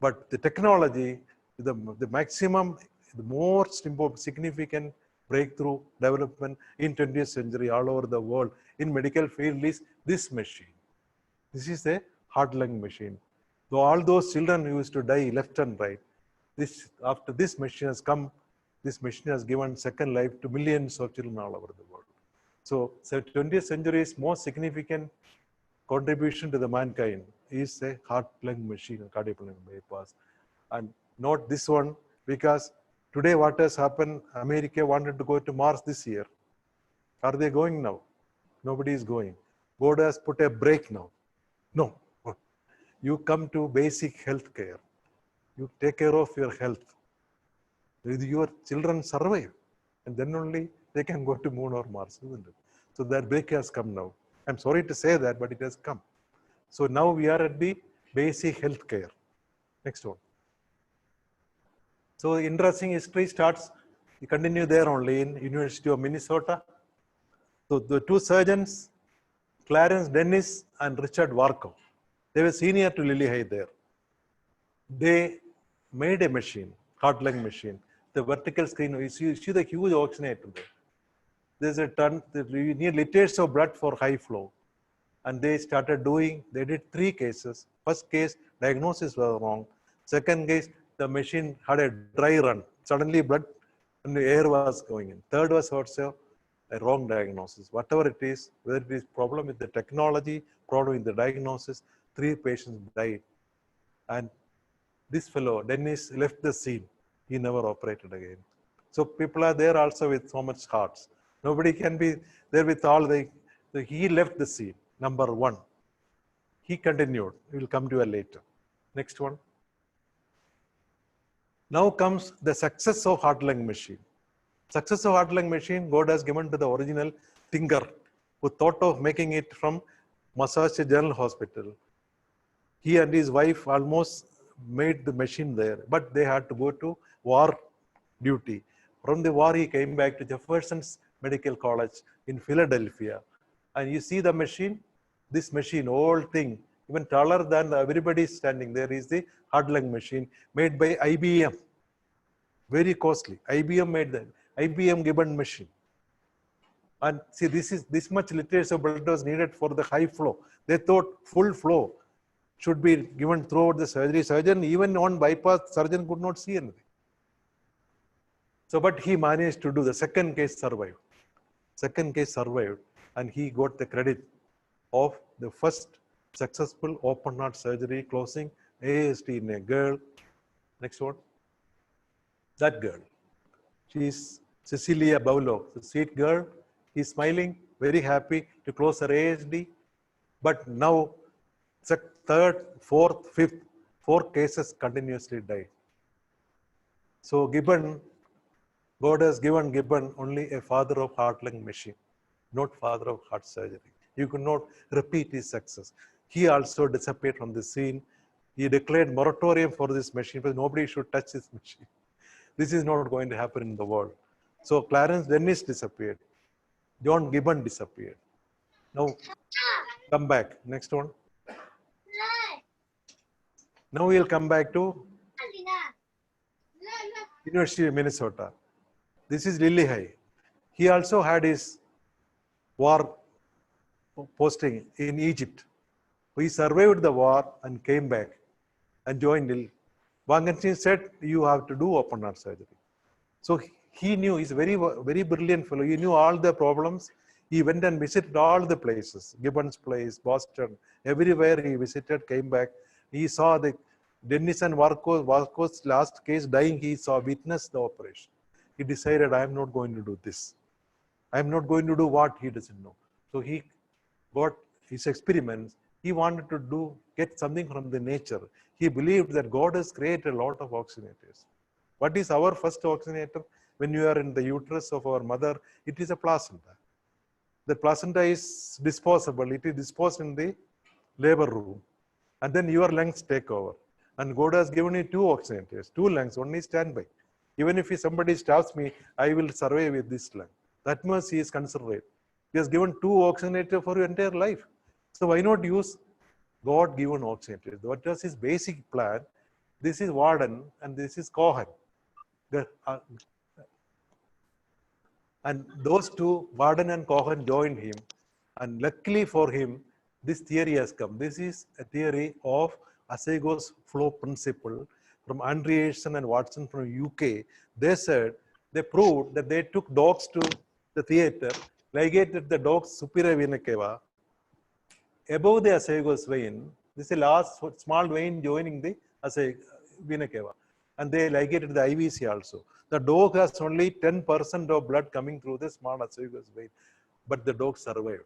But the technology, the maximum, the most important, significant breakthrough development in 20th century all over the world in medical field is this machine. This is a heart-lung machine. So all those children who used to die left and right, after this machine has come, this machine has given second life to millions of children all over the world. So 20th century's most significant contribution to the mankind is a heart-lung machine, a cardiopulmonary bypass. And not this one, because today what has happened, America wanted to go to Mars this year. Are they going now? Nobody is going. God has put a break now. No. You come to basic health care. You take care of your health. Your children survive. And then only they can go to moon or Mars, isn't it? So that break has come now. I'm sorry to say that, but it has come. So now we are at the basic health care. Next one. So interesting history starts, we continue there only in University of Minnesota. So the two surgeons, Clarence Dennis and Richard Warkow, they were senior to Lilley there. They made a machine, heart-lung machine. The vertical screen, you see the huge oxygenator there. There's a ton, you need liters of blood for high flow. And they started doing, they did 3 cases. First case, diagnosis was wrong. Second case, the machine had a dry run. Suddenly blood and the air was going in. Third was also a wrong diagnosis. Whatever it is, whether it is problem with the technology, problem with the diagnosis, 3 patients died. And this fellow, Dennis, left the scene. He never operated again. So people are there also with so much hearts. Nobody can be there with all he left the scene, number 1. He continued. We will come to it later. Next one. Now comes the success of heart-lung machine. Success of heart-lung machine, God has given to the original thinker who thought of making it from Massachusetts General Hospital. He and his wife almost made the machine there, but they had to go to war duty. From the war, he came back to Jefferson's Medical College in Philadelphia. And you see the machine, this machine, old thing, even taller than everybody standing there is the heart-lung machine made by IBM. Very costly. IBM made that. IBM Gibbon machine. And see, this much liters of blood was needed for the high flow. They thought full flow should be given throughout the surgery. Surgeon, even on bypass, surgeon could not see anything. So, but he managed to do. The second case survived. Second case survived, and he got the credit of the first successful open heart surgery closing ASD in a girl. Next one. That girl. She is Cecilia Baulo, the sweet girl. He's smiling, very happy to close her ASD. But now, third, fourth, fifth, 4 cases continuously died. So Gibbon, God has given Gibbon only a father of heart-lung machine, not father of heart surgery. You could not repeat his success. He also disappeared from the scene. He declared moratorium for this machine, but nobody should touch this machine. This is not going to happen in the world. So Clarence Dennis disappeared. John Gibbon disappeared. Now, come back. Next one. Now we'll come back to University of Minnesota. This is Lillihei. He also had his war posting in Egypt. He survived the war and came back and joined Lil. Wangenstein said, you have to do open heart surgery. So he knew, he's a very brilliant fellow. He knew all the problems. He went and visited all the places, Gibbons Place, Boston, everywhere he visited, came back. He saw the Dennis and Warco's last case dying. He saw, witnessed the operation. He decided, I am not going to do this. I am not going to do what he doesn't know. So he got his experiments. He wanted to get something from the nature. He believed that God has created a lot of oxygenators. What is our first oxygenator? When you are in the uterus of our mother, it is a placenta. The placenta is disposable. It is disposed in the labor room. And then your lungs take over. And God has given you two oxygenators, two lungs, one is standby. Even if somebody stabs me, I will survive with this lung. That much he is considerate. He has given two oxygenators for your entire life. So why not use God-given oxygenators? What was his basic plan? This is Warden and this is Cohen. And those two, Warden and Cohen, joined him. And luckily for him, this theory has come. This is a theory of Asago's flow principle from Andreasen and Watson from UK. They said, they proved that they took dogs to the theater, ligated the dog's superior vena cava above the Asago's vein. This is a last small vein joining the vena cava. And they ligated the IVC also. The dog has only 10% of blood coming through the small Asago's vein, but the dog survived.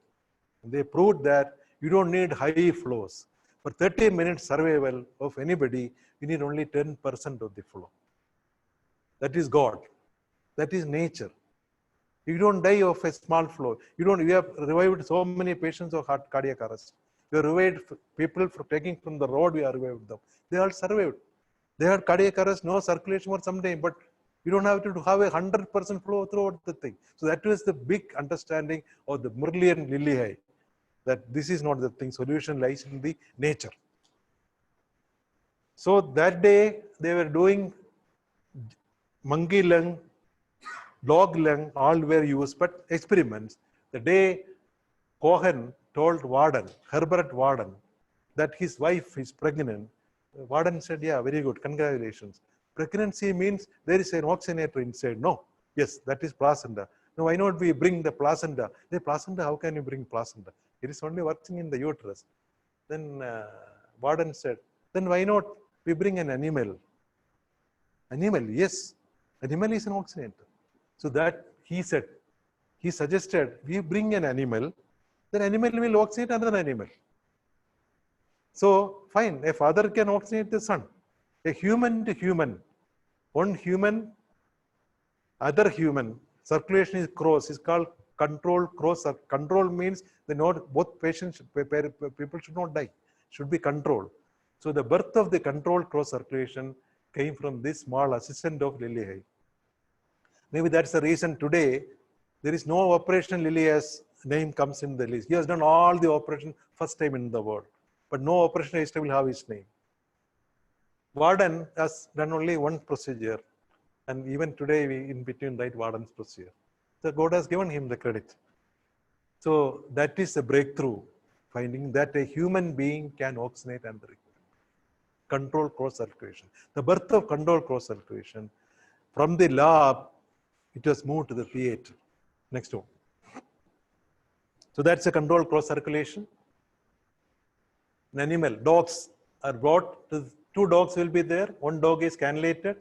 And they proved that you don't need high flows. For 30 minutes survival of anybody, you need only 10% of the flow. That is God. That is nature. You don't die of a small flow. You have revived so many patients of cardiac arrest. You have revived people for taking from the road, we have revived them. They all survived. They had cardiac arrest, no circulation for some time, but you don't have to have a 100% flow throughout the thing. So that was the big understanding of the Murli and Lillihei, that this is not the thing. Solution lies in the nature. So that day they were doing monkey lung, dog lung, all were used, but experiments. The day Cohen told Warden, Herbert Warden, that his wife is pregnant, Warden said, yeah, very good, congratulations. Pregnancy means there is an oxygenator inside. No, yes, that is placenta. No, why not we bring the placenta? The placenta, how can you bring placenta? It is only working in the uterus. Then Warden said, then why not we bring an animal? Animal, yes, animal is an oxygenator. So that he said, he suggested we bring an animal, then animal will oxygenate another animal. So fine, a father can oxygenate the son. A human to human, one human, other human, circulation is cross, is called controlled cross. Control means both patients, people should not die, should be controlled. So the birth of the controlled cross circulation came from this small assistant of Lillihei. Maybe that's the reason today there is no operation Lillihei's name comes in the list. He has done all the operation first time in the world, but no operation history will have his name. Warden has done only one procedure, and even today we in between write Warden's procedure. So God has given him the credit. So that is the breakthrough, finding that a human being can oxygenate and control cross circulation. The birth of control cross circulation from the lab, it was moved to the theater. Next one. So that's a control cross circulation. An animal, dogs are brought to. Two dogs will be there. One dog is cannulated.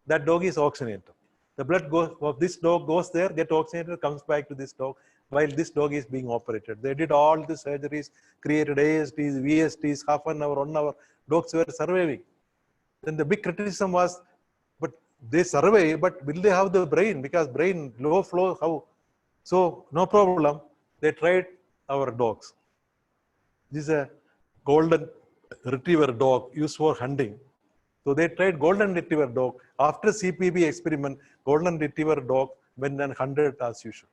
That dog is oxygenated. The blood of this dog goes there, get oxygenated, comes back to this dog while this dog is being operated. They did all the surgeries, created ASTs, VSTs, half an hour, 1 hour. Dogs were surviving. Then the big criticism was, but they survive, but will they have the brain? Because brain, low flow, how? So no problem. They tried our dogs. This is a golden retriever dog used for hunting. So they tried golden retriever dog. After CPB experiment, golden retriever dog went and hunted as usual.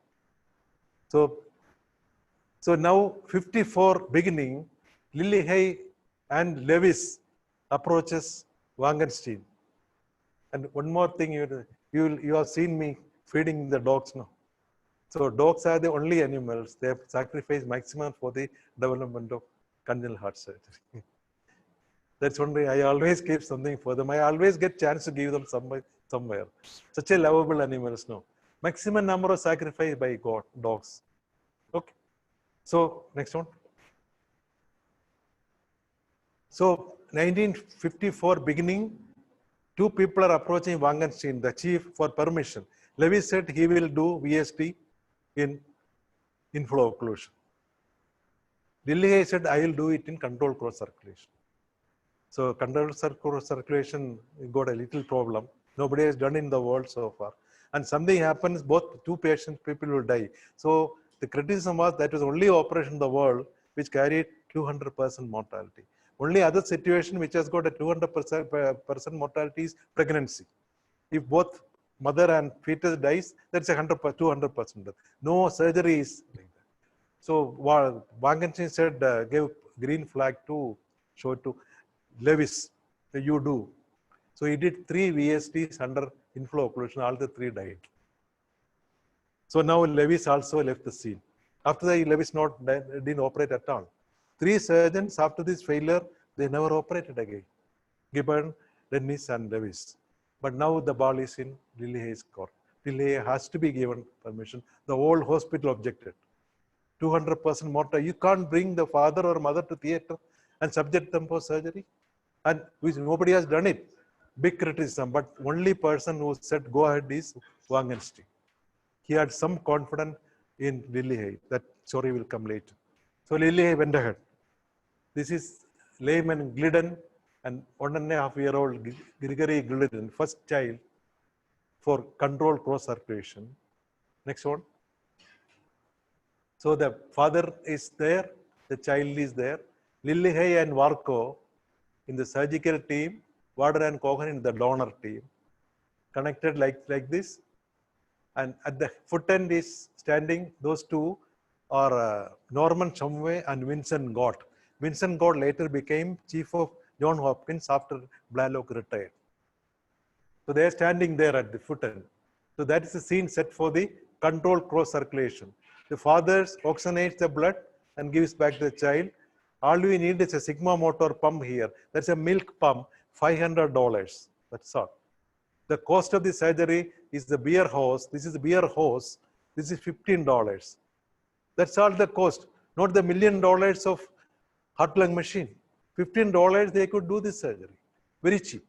So now 54 beginning, Lillihei and Lewis approaches Wangenstein. And one more thing, you have seen me feeding the dogs now. So dogs are the only animals, they have sacrificed maximum for the development of congenital heart surgery. That's one way I always keep something for them. I always get chance to give them somewhere. Such a lovable animals, no. Maximum number of sacrifice by God, dogs. Okay. So next one. So 1954 beginning, two people are approaching Wangenstein, the chief, for permission. Lewis said he will do VST in inflow occlusion. Lillihay said, I will do it in controlled cross circulation. So controlled cross circulation got a little problem. Nobody has done in the world so far. And something happens, both two people will die. So the criticism was that was only operation in the world which carried 200% mortality. Only other situation which has got a 200% mortality is pregnancy. If both mother and fetus dies, that's 200%. No surgery is like that. So Wangenstein said, gave green flag to show to Lewis, you do. So he did 3 VSTs under inflow occlusion, all the 3 died. So now Lewis also left the scene. After that, Lewis didn't operate at all. 3 surgeons after this failure, they never operated again. Gibbon, Dennis and Lewis. But now the ball is in Lillihay's court. Lillihay has to be given permission. The whole hospital objected. 200% mortality. You can't bring the father or mother to theater and subject them for surgery. And nobody has done it. Big criticism, but only person who said go ahead is Wangenstein. He had some confidence in Lillihay. That story will come later. So Lillihay went ahead. This is layman Glidden and 1.5-year-old Grigory Glidden, first child for controlled cross circulation. Next one. So the father is there, the child is there. Lillihay and Warko in the surgical team, Warder and Cohen in the donor team, connected like this. And at the foot end is standing, those two are Norman Shumway and Vincent Gott. Vincent Gott later became chief of Johns Hopkins after Blalock retired. So they are standing there at the foot end. So that is the scene set for the controlled cross circulation. The father oxygenates the blood and gives back to the child. All we need is a Sigma motor pump here. That's a milk pump, $500. That's all. The cost of the surgery is the beer hose. This is the beer hose. This is $15. That's all the cost, not the $1 million of heart lung machine. $15 they could do this surgery. Very cheap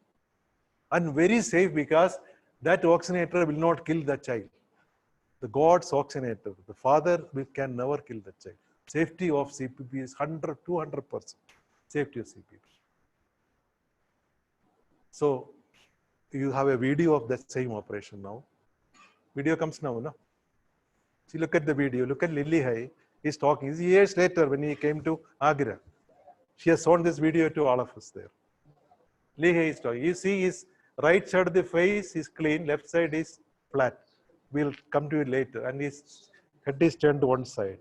and very safe because that oxygenator will not kill the child. The God's oxygenator, the father can never kill the child. Safety of CPP is 200% safety of CPP. So you have a video of that same operation now. Video comes now, no? See, look at the video. Look at Lillihay. He's talking. It's years later when he came to Agra. She has shown this video to all of us there. Lillihay is talking. You see his right side of the face is clean, left side is flat. We'll come to it later. And his head is turned to one side.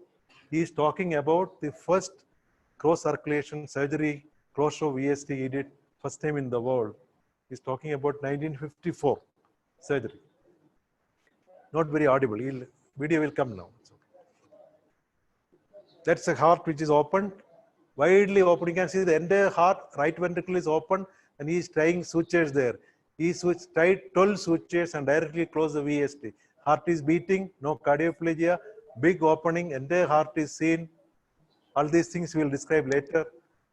He is talking about the first cross circulation surgery, closure VST he did first time in the world. He's talking about 1954 surgery. Not very audible. Video will come now. That's a heart which is opened, widely open. You can see the entire heart, right ventricle is open, and he is tying sutures there. He tied 12 sutures and directly closed the VST. Heart is beating, no cardioplegia, big opening, entire heart is seen. All these things we will describe later.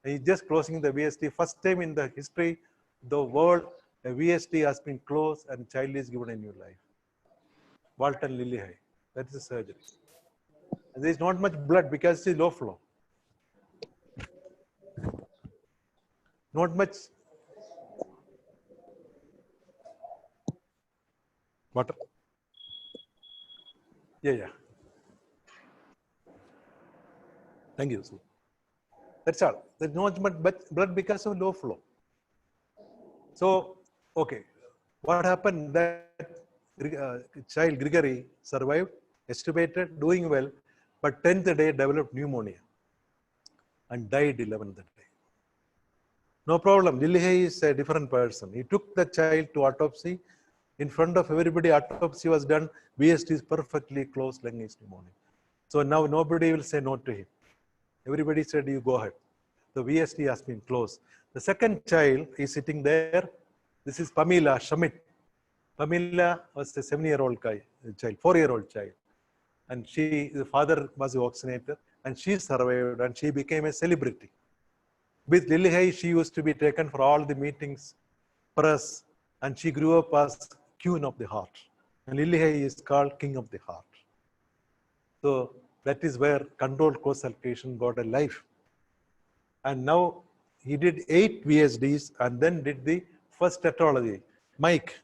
And he's just closing the VST. First time in the history, the world, a VST has been closed and child is given a new life. Walton Lillihay. That is the surgery. And there is not much blood because it is low flow. Not much water. Yeah. Thank you. That's all. There's not much blood because of low flow. So, okay. What happened? That child Grigory survived, extubated, doing well, but 10th day developed pneumonia and died 11th day. No problem. Lillihei is a different person. He took the child to autopsy. In front of everybody, autopsy was done. VSD is perfectly closed Langhans pneumonia. So now nobody will say no to him. Everybody said, you go ahead. The VSD has been closed. The second child is sitting there. This is Pamela Shamit. Pamela was a 7-year-old child, 4-year-old child. And the father was a vaccinator, and she survived and she became a celebrity. With Lillihei, she used to be taken for all the meetings, press, and she grew up as Queen of the Heart. And Lillihei is called King of the Heart. So that is where controlled co-circulation got a life. And now he did 8 VSDs and then did the first tetralogy. Mike.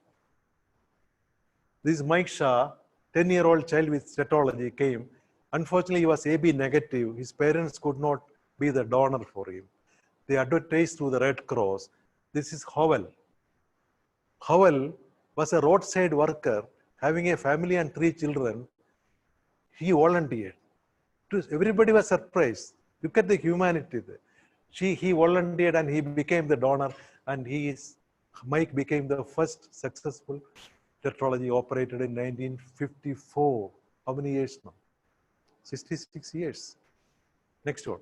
This Mike Shah, 10-year-old child with tetralogy came. Unfortunately, he was AB negative. His parents could not be the donor for him. They advertised through the Red Cross. This is Howell. Howell was a roadside worker having a family and 3 children. He volunteered. Everybody was surprised. Look at the humanity there. He volunteered and he became the donor, and Mike became the first successful tetralogy operated in 1954. How many years now? 66 years. Next one.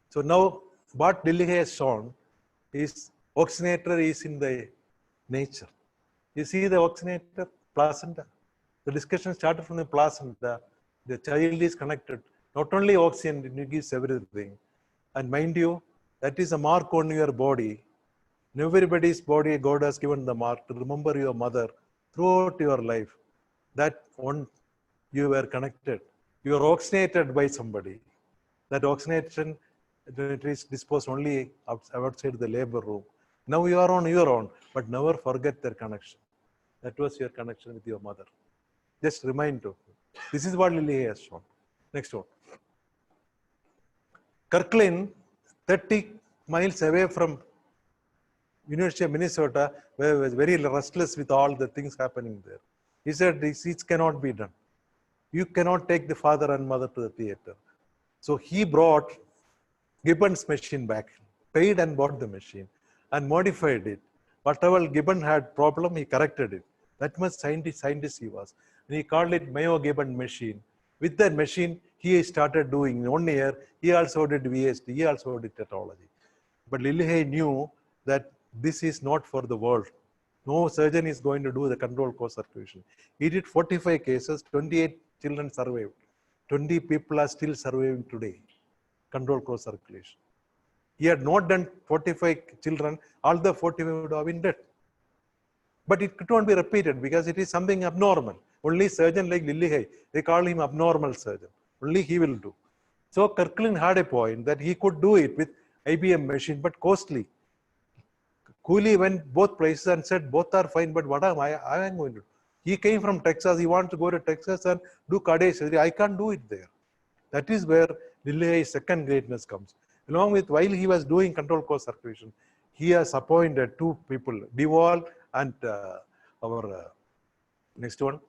So now what Lillihei has shown is oxygenator is in the nature. You see the oxygenator, placenta. The discussion started from the placenta. The child is connected. Not only oxygen, it gives everything. And mind you, that is a mark on your body. In everybody's body, God has given the mark to remember your mother throughout your life. That one, you were connected. You are oxygenated by somebody. That oxygenation, it is disposed only outside the labor room. Now you are on your own, but never forget their connection. That was your connection with your mother. Just remind you. This is what Lillihei has shown. Next one. Kirkland, 30 miles away from University of Minnesota, where was very restless with all the things happening there. He said, this cannot be done. You cannot take the father and mother to the theater. So he brought Gibbon's machine back, paid and bought the machine and modified it. Whatever Gibbon had problem, he corrected it. That much scientist he was. And he called it Mayo Gibbon machine. With that machine, he started doing in 1 year, he also did VSD, he also did tetralogy. But Lillihei knew that this is not for the world. No surgeon is going to do the controlled co-circulation. He did 45 cases, 28 children survived. 20 people are still surviving today. Controlled co-circulation. He had not done 45 children, all the 45 would have been dead. But it could not be repeated because it is something abnormal. Only surgeon like Lillihei, they call him abnormal surgeon. Only he will do. So Kirkland had a point that he could do it with IBM machine, but costly. Cooley went both places and said, both are fine, but what am I going to do? He came from Texas. He wants to go to Texas and do cardiac surgery. I can't do it there. That is where Lillihei's second greatness comes. Along with, while he was doing controlled co-circulation, he has appointed 2 people, Duvall and our next one,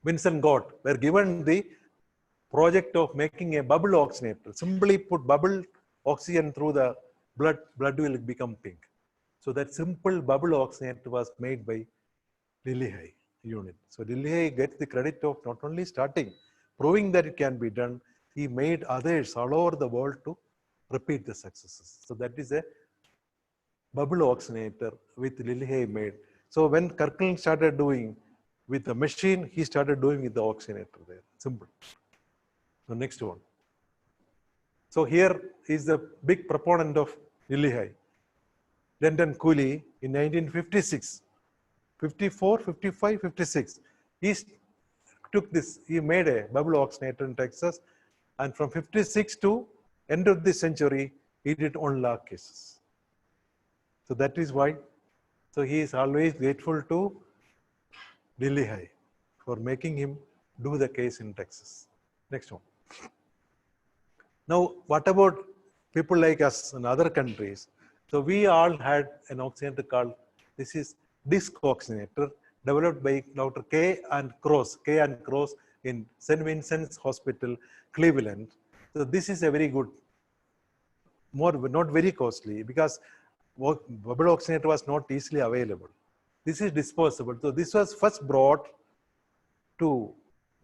Vincent Gott, were given the project of making a bubble oxygenator. Simply put bubble oxygen through the blood will become pink. So that simple bubble oxygenator was made by Lillihei unit. So Lillihei gets the credit of not only starting, proving that it can be done, he made others all over the world to repeat the successes. So that is a bubble oxygenator with Lillihei made. So when Kirkland started doing with the machine, he started doing with the oxygenator there. Simple. So next one. So here is the big proponent of Lillihei, Denton Cooley in 1956, 54, 55, 56. He took this, he made a bubble oxygenator in Texas, and from 56 to end of the century, he did 1 lakh cases. So that is why, so he is always grateful to Lillihei for making him do the case in Texas. Next one. Now, what about people like us in other countries? So we all had an oxygenator called, this is disc oxygenator, developed by Dr. K and Cross in St. Vincent's Hospital, Cleveland. So this is a very good not very costly, because bubble oxygenator was not easily available. This is disposable. So this was first brought to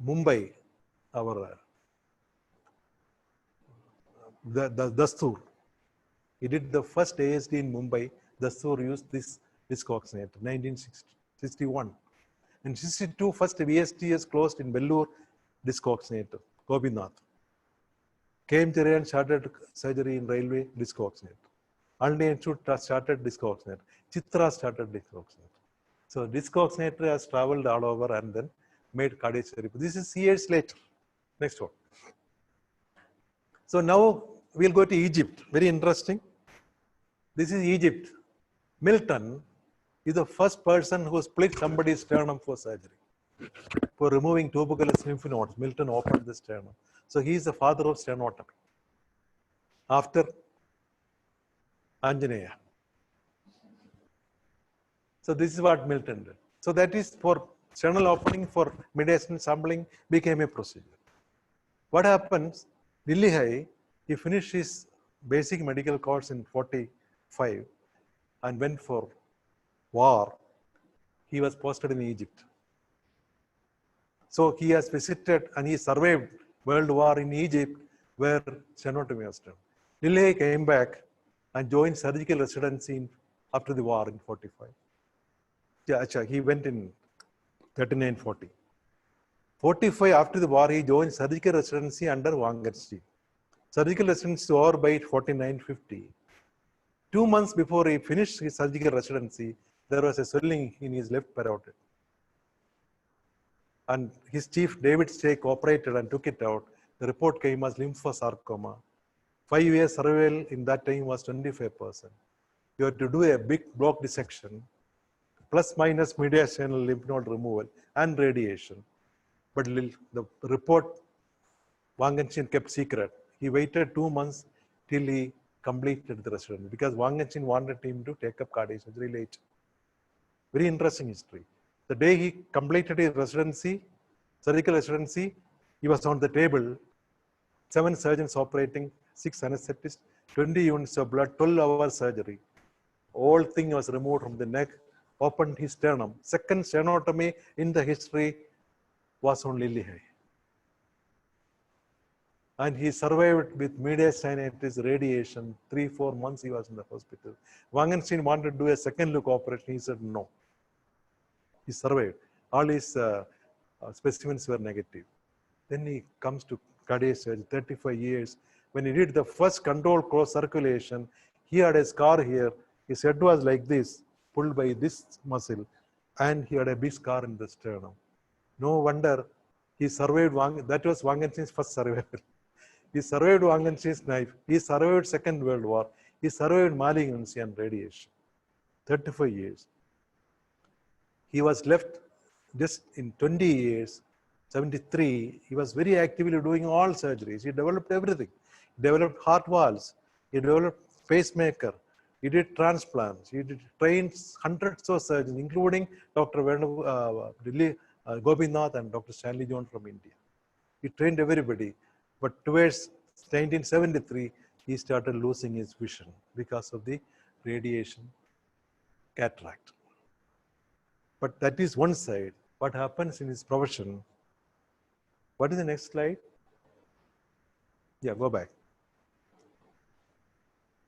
Mumbai, our the Dastur. He did the first ASD in Mumbai. Dastur used this disc oxygenator, 1961. In 62, first VSTS closed in Vellore disc oxygenator, Gobinath. KM Cherian started surgery in railway disc oxygenator. Alni Institute started disc oxygenator. Chitra started disc oxygenator. So disc oxygenator has traveled all over and then made cardiac therapy. This is years later. Next one. So now we'll go to Egypt. Very interesting. This is Egypt. Milton is the first person who split somebody's sternum for surgery. For removing tuberculous lymph nodes, Milton opened the sternum. So he is the father of sternotomy. After Anjaneya. So this is what Milton did. So that is for sternal opening for mediastinal sampling became a procedure. What happens? Lillihei, he finished his basic medical course in 45 and went for war. He was posted in Egypt. So he has visited and he survived World War in Egypt, where sternotomy was done. Lillihei came back and joined surgical residency after the war in 45. Yeah, he went in 39-40. 45, after the war, he joined surgical residency under Wangenstein. Surgical residency over by 49-50. 2 months before he finished his surgical residency, there was a swelling in his left parotid. And his chief, David Stake, operated and took it out. The report came as lymphosarcoma. 5-year survival in that time was 25%. You have to do a big block dissection, plus minus mediastinal lymph node removal and radiation. But the report Wangenstein kept secret. He waited 2 months till he completed the residency because Wangenstein wanted him to take up cardiac surgery late. Very interesting history. The day he completed his residency, surgical residency, he was on the table, 7 surgeons operating, 6 anesthetists, 20 units of blood, 12-hour surgery. All thing was removed from the neck, opened his sternum. Second sternotomy in the history was on Lillihei. And he survived with mediastinitis radiation. 3-4 months he was in the hospital. Wangenstein wanted to do a second look operation. He said no. He survived. All his specimens were negative. Then he comes to cardiac surgery, 35 years. When he did the first controlled cross circulation, he had a scar here. His head was like this, pulled by this muscle, and he had a big scar in the sternum. No wonder he survived. That was Wangenstein's first survival. He survived Wangenstein's knife. He survived Second World War. He survived malignancy and radiation. 35 years. He was left just in 20 years, 73. He was very actively doing all surgeries. He developed everything. He developed heart valves. He developed pacemaker. He did transplants. He trained hundreds of surgeons, including Dr. Gobinath and Dr. Stanley Jones from India. He trained everybody. But towards 1973, he started losing his vision because of the radiation cataract. But that is one side. What happens in his profession? What is the next slide? Yeah, go back.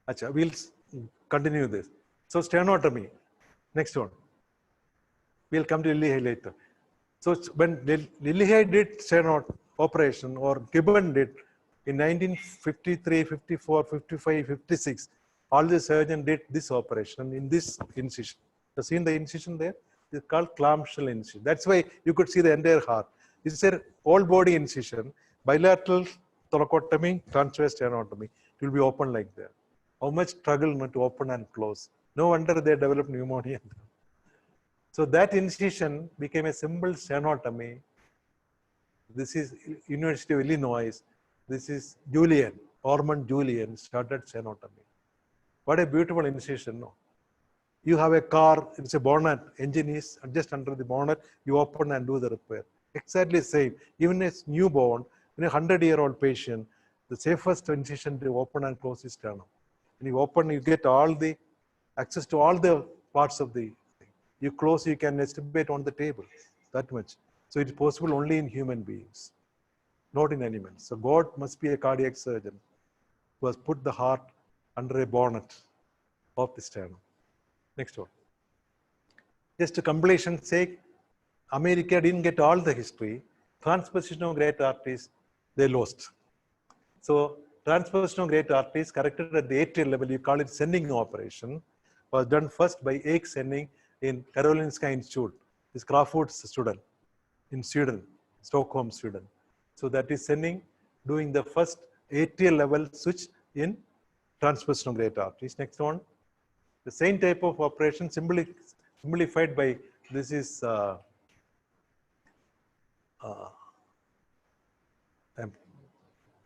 Achha, we'll continue this. So sternotomy, next one. We'll come to Lillihei later. So when Lillihei did sternotomy operation, or Gibbon did in 1953, 54, 55, 56, all the surgeons did this operation in this incision. You seen the incision there? It's called clamshell incision. That's why you could see the entire heart. This is an all body incision, bilateral thoracotomy, transverse sternotomy. It will be open like that. How much struggle to open and close. No wonder they developed pneumonia. So that incision became a simple sternotomy. This is University of Illinois. This is Julian, Ormond Julian started sternotomy. What a beautiful incision, no? You have a car, it's a bonnet, engine is just under the bonnet, you open and do the repair. Exactly same. Even a newborn, in a 100-year-old patient, the safest incision to open and close is sternum. When you open, you get all the access to all the parts of the thing. You close, you can estimate on the table, that much. So it is possible only in human beings, not in animals. So God must be a cardiac surgeon who has put the heart under a bonnet of the sternum. Next one. Just to completion's sake, America didn't get all the history. Transposition of great arteries, they lost. So transposition of great arteries corrected at the atrial level, you call it sending operation, was done first by Erik Senning in Karolinska Institute, this Crawford's student in Sweden, Stockholm, Sweden. So that is Senning doing the first atrial level switch in transposition of great arteries. Next one. The same type of operation simplified by, this is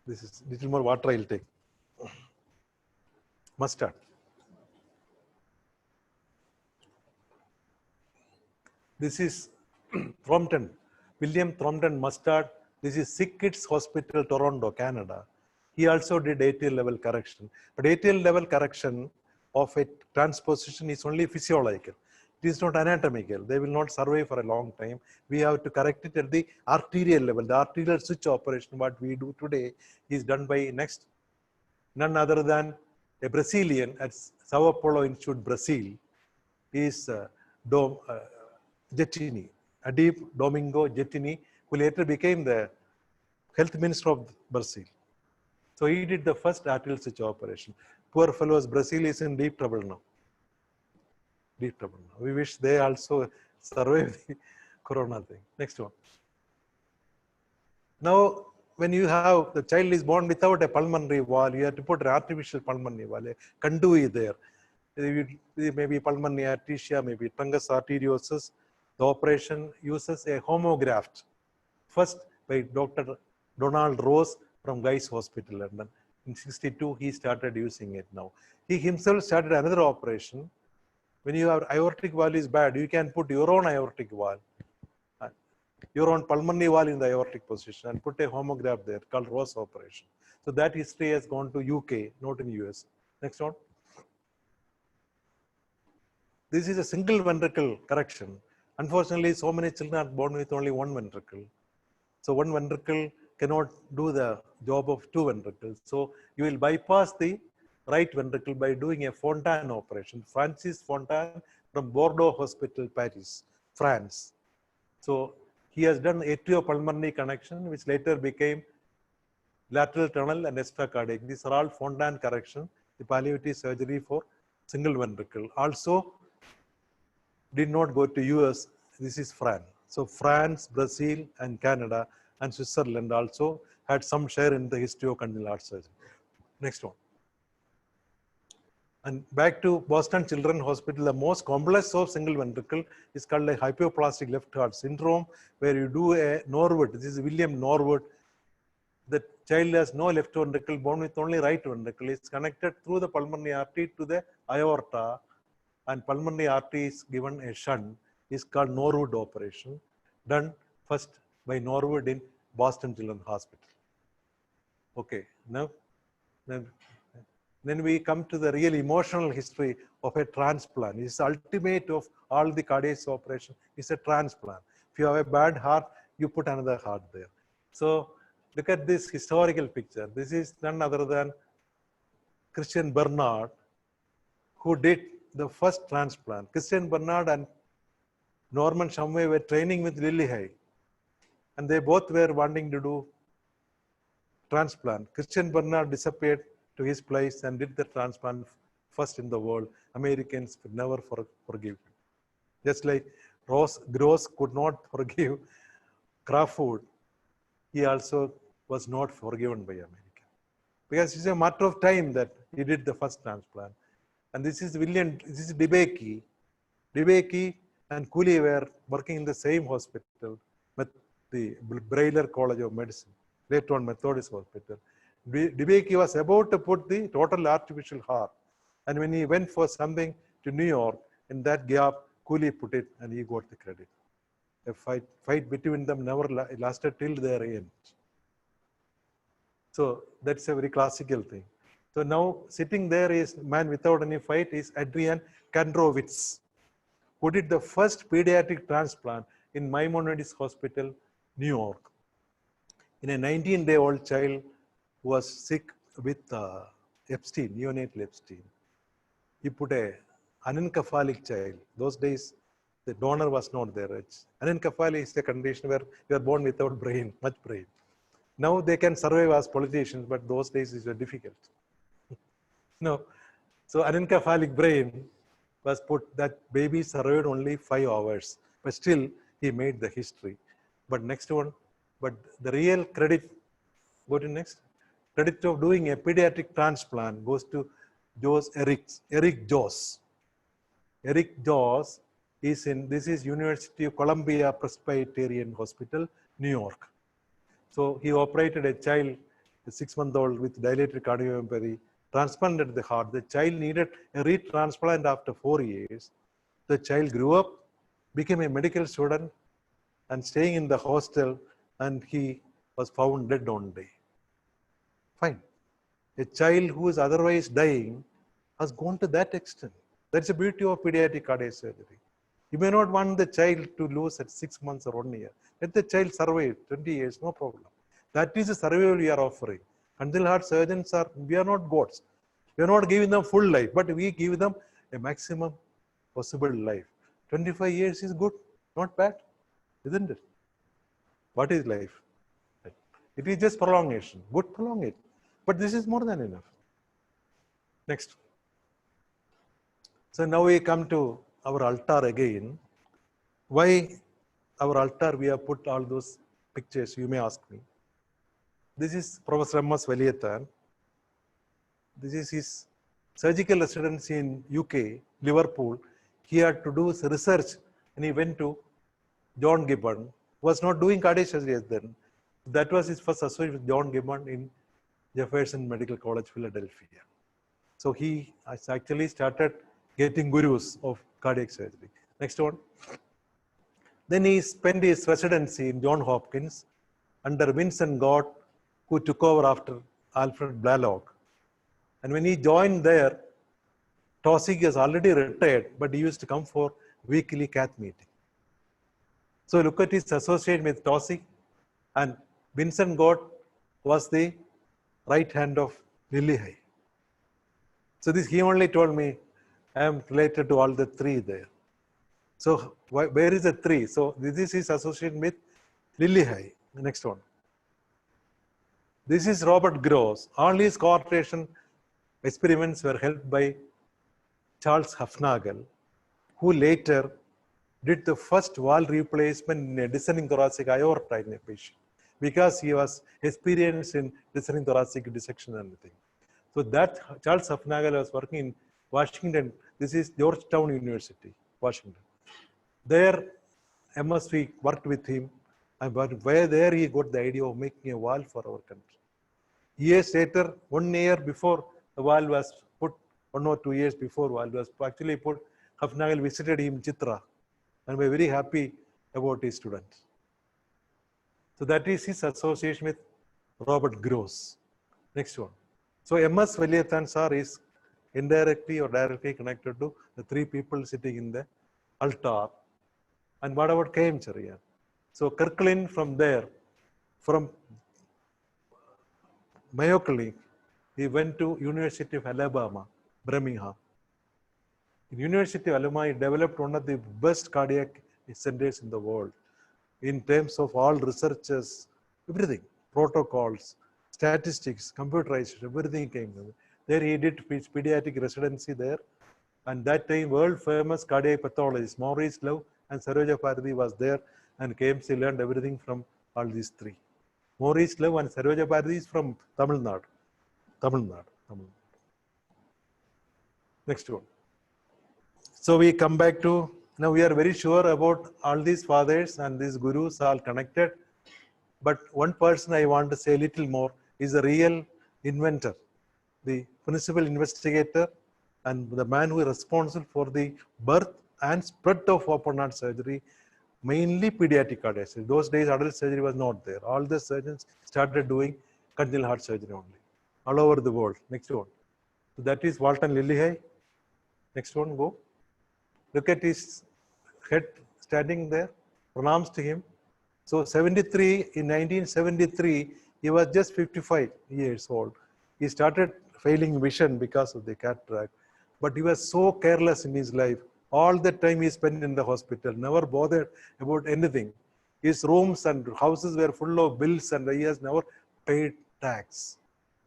this is little more water I'll take. Mustard. This is Thrompton, William Thrompton Mustard. This is Sick Kids Hospital, Toronto, Canada. He also did atrial level correction. But atrial level correction of a transposition is only physiological. It is not anatomical. They will not survive for a long time. We have to correct it at the arterial level. The arterial switch operation, what we do today, is done by none other than a Brazilian at Sao Paulo Institute, Brazil, is Gettini, Adib Domingo Gettini, who later became the health minister of Brazil. So he did the first arterial switch operation. Poor fellows, Brazil is in deep trouble now. Deep trouble now. We wish they also survive the corona thing. Next one. Now, when you have, the child is born without a pulmonary wall, you have to put an artificial pulmonary wall, a conduit there. Maybe pulmonary arteria, maybe truncus arteriosus. The operation uses a homograft. First by Dr. Donald Rose from Guy's Hospital, London. In '62, he started using it now. He himself started another operation. When you have aortic wall is bad, you can put your own aortic wall, your own pulmonary wall in the aortic position and put a homograft there called Rose operation. So that history has gone to UK, not in US. Next one. This is a single ventricle correction. Unfortunately, so many children are born with only one ventricle. So one ventricle cannot do the job of two ventricles. So you will bypass the right ventricle by doing a Fontan operation. Francis Fontan from Bordeaux Hospital, Paris, France. So he has done atriopulmonary connection, which later became lateral tunnel and extracardiac. These are all Fontan correction, the palliative surgery for single ventricle. Also did not go to US. This is France. So France, Brazil, and Canada and Switzerland also had some share in the history of congenital heart surgery. Next one. And back to Boston Children's Hospital, the most complex of single ventricle is called a hypoplastic left heart syndrome, where you do a Norwood. This is William Norwood. The child has no left ventricle, born with only right ventricle. It's connected through the pulmonary artery to the aorta, and pulmonary artery is given a shunt. Is called Norwood operation, done first by Norwood in Boston Children's Hospital. Okay, now then we come to the real emotional history of a transplant. It's the ultimate of all the cardiac operation. It's a transplant. If you have a bad heart, you put another heart there. So look at this historical picture. This is none other than Christian Bernard, who did the first transplant. Christian Bernard and Norman Shumway were training with Lillehei, and they both were wanting to do transplant. Christian Bernard disappeared to his place and did the transplant first in the world. Americans could never forgive him. Just like Gross could not forgive Crawford, he also was not forgiven by America. Because it's a matter of time that he did the first transplant. And this is DeBakey. DeBakey and Cooley were working in the same hospital, but the Baylor College of Medicine, later on Methodist Hospital. DeBakey was about to put the total artificial heart. And when he went for something to New York, in that gap, Cooley put it and he got the credit. A fight between them never lasted till their end. So that's a very classical thing. So now sitting there is man without any fight is Adrian Kandrowitz, who did the first pediatric transplant in Maimonides Hospital, New York, in a 19-day-old child who was sick with Epstein, neonatal Epstein. He put a anencephalic child. Those days, the donor was not there. Anencephaly is a condition where you are born without brain, much brain. Now they can survive as politicians, but those days it was difficult. No. So anencephalic brain was put, that baby survived only 5 hours, but still he made the history. But next one, but the real credit, go to next. Credit of doing a pediatric transplant goes to Eric Joss. Eric Joss is in, this is University of Columbia Presbyterian Hospital, New York. So he operated a child, a 6-month-old with dilated cardiomyopathy, transplanted the heart. The child needed a retransplant after 4 years. The child grew up, became a medical student, and staying in the hostel, and he was found dead on day. Fine. A child who is otherwise dying has gone to that extent. That's the beauty of pediatric cardiac surgery. You may not want the child to lose at 6 months or 1 year. Let the child survive 20 years, no problem. That is the survival we are offering. Congenital heart surgeons are, we are not gods. We are not giving them full life, but we give them a maximum possible life. 25 years is good, not bad, isn't it? What is life? It is just prolongation. Good, prolong it. But this is more than enough. Next. So now we come to our altar again. Why our altar we have put all those pictures, you may ask me. This is Professor M.S. Veliyathan. This is his surgical residency in UK, Liverpool. He had to do research and he went to John Gibbon, who was not doing cardiac surgery then. That was his first association with John Gibbon in Jefferson Medical College, Philadelphia. So he has actually started getting gurus of cardiac surgery. Next one. Then he spent his residency in Johns Hopkins under Vincent Gott, who took over after Alfred Blalock. And when he joined there, Taussig is already retired, but he used to come for weekly cath meeting. So look at his association with Taussig, and Vincent Gott was the right hand of Lillehei. So this he only told me, I am related to all the 3 there. So where is the 3? So this is his association with Lillehei. The next one. This is Robert Gross. All his coarctation experiments were helped by Charles Hufnagel, who later did the first valve replacement in a descending thoracic aorta in a patient, because he was experienced in descending thoracic dissection and everything. So that Charles Hufnagel was working in Washington. This is Georgetown University, Washington. There, MSV worked with him, and where there he got the idea of making a valve for our country. Years later, 1 year before the valve was put, 1 or 2 years before valve was actually put, Hufnagel visited him in Chitra, and we are very happy about his students. So that is his association with Robert Gross. Next one. So M.S. Veliyathan sir is indirectly or directly connected to the 3 people sitting in the altar. And what about K.M. Cherian? So Kirkland from there, from Mayo Clinic, he went to University of Alabama, Birmingham. In University of Alabama, he developed one of the best cardiac centers in the world in terms of all researchers, everything, protocols, statistics, computerization, everything came. There he did his pediatric residency there. And that time, world famous cardiac pathologist Maurice Love and Saroja Bharati was there, and KMC learned everything from all these 3. Maurice Love and Saroja Bharati is from Tamil Nadu. Next one. So we come back to, now we are very sure about all these fathers and these gurus all connected. But one person I want to say a little more is the real inventor, the principal investigator, and the man who is responsible for the birth and spread of open heart surgery, mainly pediatric cardiac surgery. Those days, adult surgery was not there. All the surgeons started doing congenital heart surgery only, all over the world. Next one. So that is Walton Lillihei. Next one, go. Look at his head standing there, pronounced to him. So 73, in 1973, he was just 55 years old. He started failing vision because of the cataract, but he was so careless in his life. All the time he spent in the hospital, never bothered about anything. His rooms and houses were full of bills and he has never paid tax.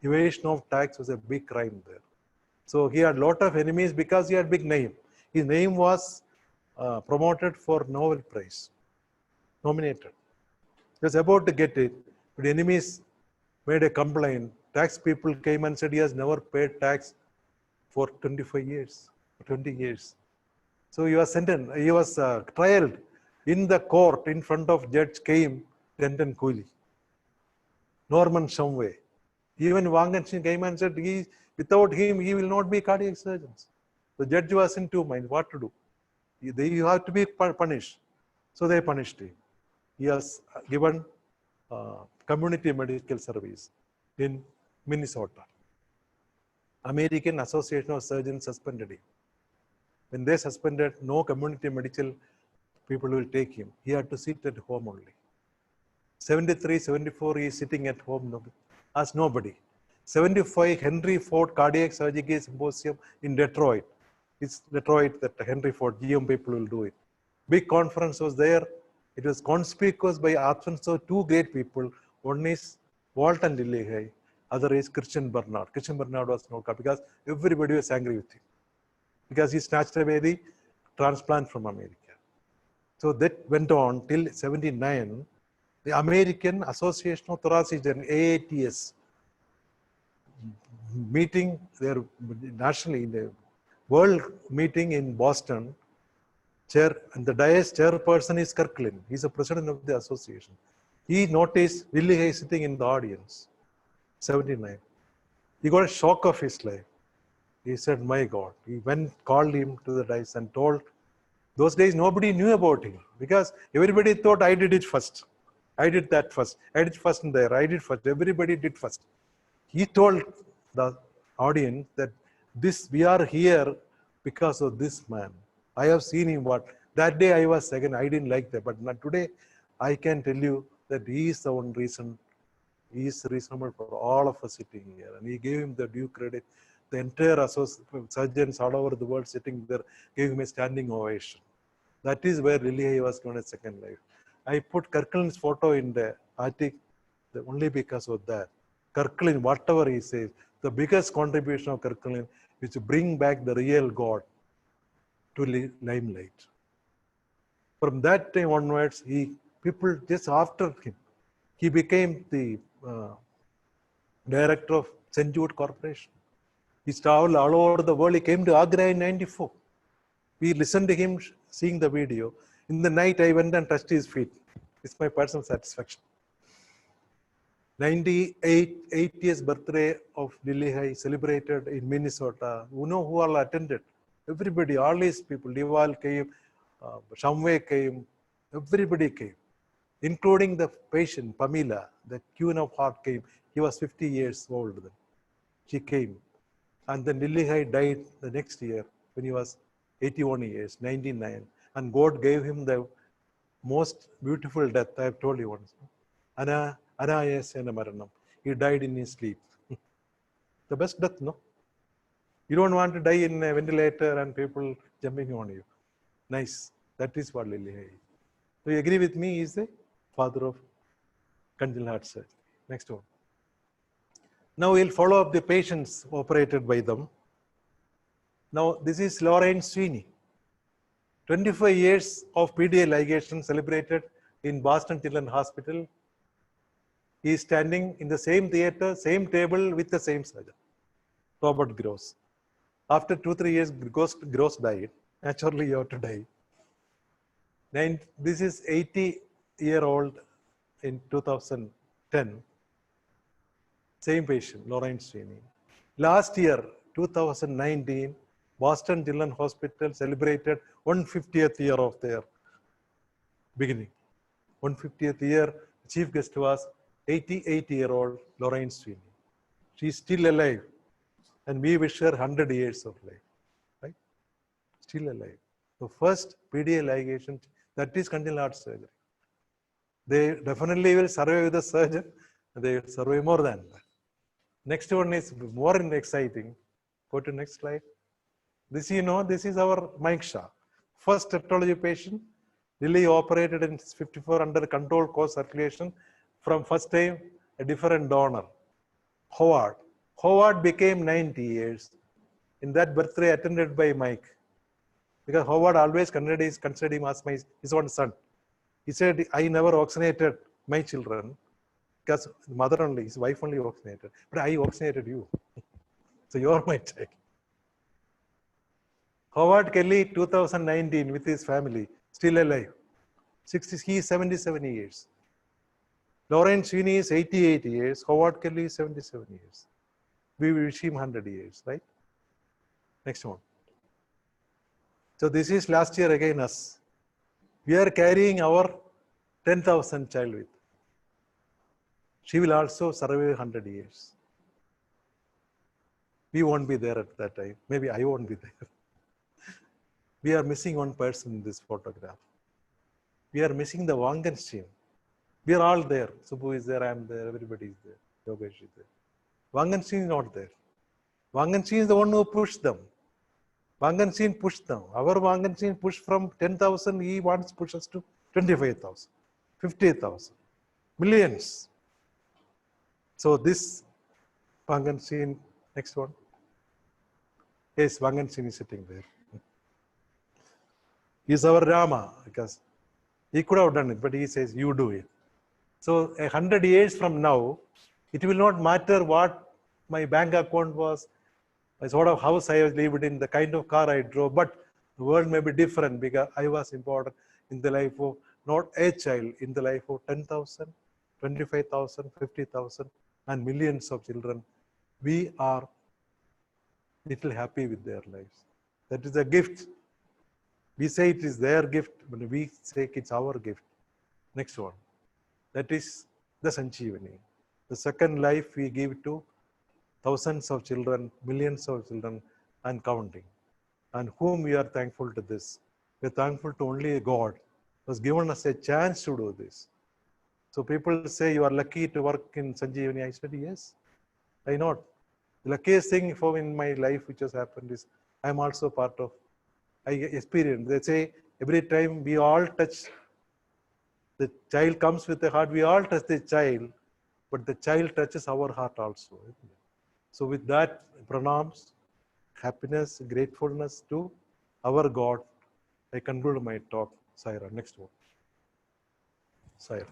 Evasion of tax was a big crime there. So he had a lot of enemies because he had big name. His name was promoted for Nobel Prize, nominated. He was about to get it, but enemies made a complaint. Tax people came and said he has never paid tax for 25 years, 20 years. So he was sentenced, he was trialed in the court in front of judge came Denton Cooley, Norman Shumway. Even Wang Anshin came and said, without him, he will not be cardiac surgeon. The judge was in two minds what to do. You have to be punished. So they punished him. He has given community medical service in Minnesota. American Association of Surgeons suspended him. When they suspended, no community medical people will take him. He had to sit at home only. 73, 74, he is sitting at home as nobody. 75, Henry Ford Cardiac Surgery Symposium in Detroit. It's Detroit that Henry Ford, GM people will do it. Big conference was there. It was conspicuous by absence of two great people. One is Walton Lillihei, other is Christian Barnard. Christian Barnard was not come because everybody was angry with him because he snatched away the transplant from America. So that went on till 79. The American Association of Thoracic Surgeons, AATS, meeting there nationally in the world meeting in Boston. And the dais chairperson is Kirkland. He's the president of the association. He noticed Lillihei sitting in the audience, 79. He got a shock of his life. He said, my God. He went, called him to the dais and told, those days nobody knew about him because everybody thought I did it first. I did that first. I did first in there. I did first. Everybody did first. He told the audience that we are here because of this man. I have seen him what. That day I was second. I didn't like that. But not today, I can tell you that he is the one reason. He is reasonable for all of us sitting here. And he gave him the due credit. The entire surgeons all over the world sitting there gave him a standing ovation. That is where Lillihei was given a second life. I put Kirkland's photo in the article only because of that. Kirkland, whatever he says, the biggest contribution of Kirkland is to bring back the real God to limelight. From that time onwards, people just after him, he became the director of St. Jude Corporation. He traveled all over the world. He came to Agra in 94. We listened to him, seeing the video. In the night, I went and touched his feet. It's my personal satisfaction. 80th birthday of Lillihei celebrated in Minnesota. You know who all attended? Everybody, all these people. Lival came, Shumway came, everybody came, including the patient, Pamela, the Queen of Heart came. He was 50 years old then. She came. And then Lillihei died the next year when he was 81 years, 99. And God gave him the most beautiful death, I have told you once. Anayasena Maranam. He died in his sleep. The best death, no? You don't want to die in a ventilator and people jumping on you. Nice. That is what Lillihei is. Do you agree with me? He is the father of congenital heart surgery. Next one. Now we'll follow up the patients operated by them. Now this is Lorraine Sweeney. 25 years of PDA ligation celebrated in Boston Children's Hospital. He is standing in the same theater, same table with the same surgeon, Robert Gross. After 2-3 years, Gross died. Naturally, you have to die. This is 80-year-old in 2010. Same patient, Lorraine Sweeney. Last year, 2019, Boston Children's Hospital celebrated 150th year of their beginning. 150th year, chief guest was 88-year-old Lorraine Sweeney. She is still alive. and we wish her 100 years of life, right? Still alive. The first PDA ligation, that is congenital heart surgery. They definitely will survive with the surgeon. They will survive more than that. Next one is more exciting. Go to next slide. This this is our Mike Shah. First tetralogy patient, Lilly operated in 54 under controlled course circulation. From first time, a different donor, Howard. Howard became 90 years. In that birthday attended by Mike. Because Howard always considered him as his own son. He said, I never vaccinated my children because mother only, his wife only vaccinated. But I vaccinated you. So you are my child. Howard Kelly, 2019, with his family, still alive. He is 77 years. Lawrence Sweeney is 88 years. Howard Kelly is 77 years. We wish him 100 years, right? Next one. So this is last year again us. We are carrying our 10,000 child with. She will also survive 100 years. We won't be there at that time. Maybe I won't be there. We are missing one person in this photograph. We are missing the Wangenstein. We are all there. Subbu is there, I am there, everybody is there. Yogesh is there. Wangenstein is not there. Wangenstein is the one who pushed them. Wangenstein pushed them. Our Wangenstein pushed from 10,000, he wants to push us to 25,000, 50,000, millions. So this Wangenstein, next one. Yes, Wangenstein is sitting there. He is our Rama because he could have done it, but he says, you do it. So 100 years from now, it will not matter what my bank account was, the sort of house I was lived in, the kind of car I drove, but the world may be different because I was important in the life of not a child, in the life of 10,000, 25,000, 50,000, and millions of children. We are little happy with their lives. That is a gift. We say it is their gift, but we say it's our gift. Next one. That is the Sanjeevani. The second life we give to thousands of children, millions of children, and counting. And whom we are thankful to this. We are thankful to only God who has given us a chance to do this. So people say you are lucky to work in Sanjeevani. I said, yes, I know. The luckiest thing in my life which has happened is I am also part of, I experience. They say every time we all touch, the child comes with the heart, we all touch the child, but the child touches our heart also. So with that, pranams, happiness, gratefulness to our God, I conclude my talk. Saira, next one. Saira.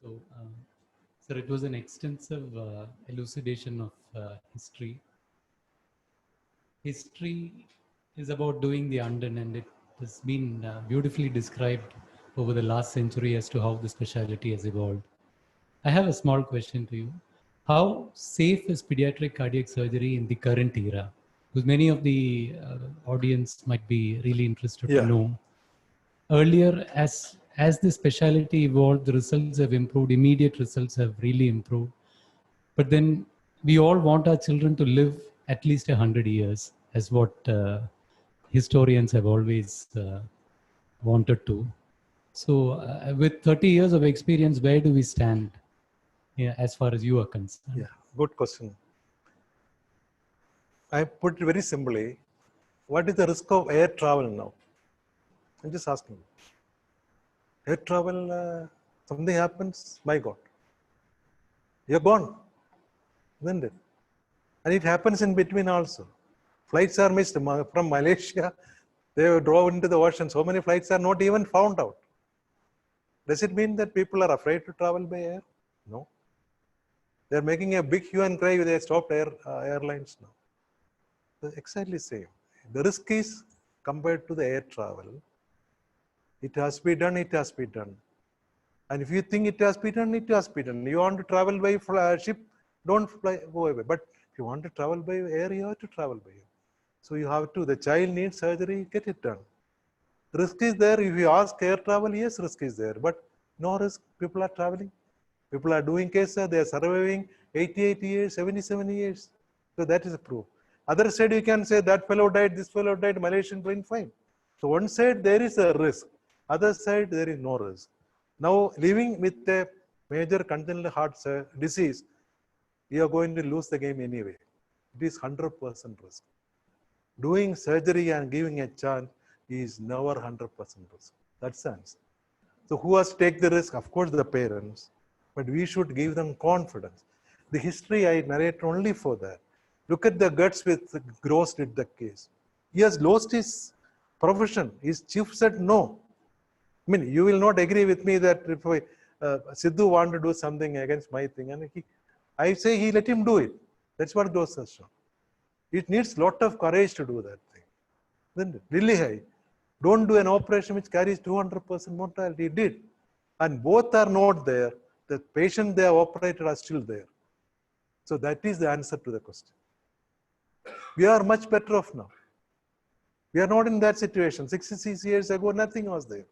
So, sir, it was an extensive elucidation of history. History is about doing the undone, and it has been beautifully described over the last century as to how the specialty has evolved. I have a small question to you. How safe is pediatric cardiac surgery in the current era? Because many of the audience might be really interested to know. Earlier, as the specialty evolved, the results have improved, immediate results have really improved. But then we all want our children to live at least 100 years, as what historians have always wanted to. So with 30 years of experience, where do we stand as far as you are concerned? Yeah, good question. I put it very simply. What is the risk of air travel now? I'm just asking. Air travel, something happens, my God. You're gone, isn't it? And it happens in between also. Flights are missed from Malaysia. They drove into the ocean. So many flights are not even found out. Does it mean that people are afraid to travel by air? No. They're making a big hue and cry with they stopped airlines now. So exactly same. The risk is compared to the air travel. It has to be done, it has to be done. And if you think it has to be done, it has to be done. You want to travel by ship, don't go away. But if you want to travel by air, you have to travel by air. So you have to, the child needs surgery, get it done. Risk is there. If you ask air travel, yes, risk is there, but no risk. People are traveling. People are doing cases. They are surviving 88 years, 77 years. So that is a proof. Other side, you can say that fellow died, this fellow died, Malaysian plane, fine. So one side there is a risk. Other side there is no risk. Now living with a major congenital heart disease, you are going to lose the game anyway. It is 100% risk. Doing surgery and giving a chance is never 100% risk. That's the answer. So who has to take the risk? Of course, the parents, but we should give them confidence. The history I narrate only for that. Look at the guts with Gross did the case. He has lost his profession. His chief said no. I mean, you will not agree with me that if Sidhu wanted to do something against my thing, and I say he let him do it. That's what Gross has shown. It needs a lot of courage to do that thing. Then really high. Don't do an operation which carries 200% mortality. It did. And both are not there. The patient they have operated are still there. So that is the answer to the question. We are much better off now. We are not in that situation. 66 years ago, nothing was there.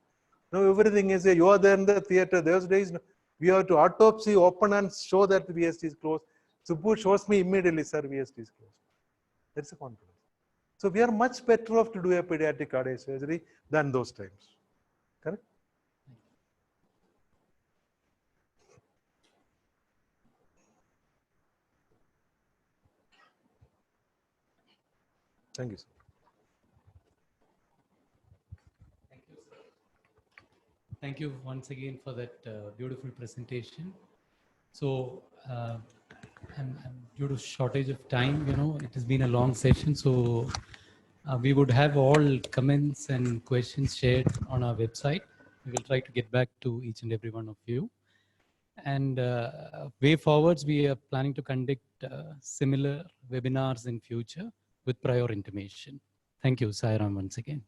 Now everything is there. You are there in the theater. Those days, we have to autopsy, open and show that the VST is closed. Subbu shows me immediately, sir, VST is closed. That's a confidence. So we are much better off to do a pediatric cardiac surgery than those times. Correct? Thank you, sir. Thank you once again for that beautiful presentation. So, and due to shortage of time, it has been a long session. So, we would have all comments and questions shared on our website. We will try to get back to each and every one of you. And way forwards, we are planning to conduct similar webinars in future with prior intimation. Thank you, Sai Ram, once again.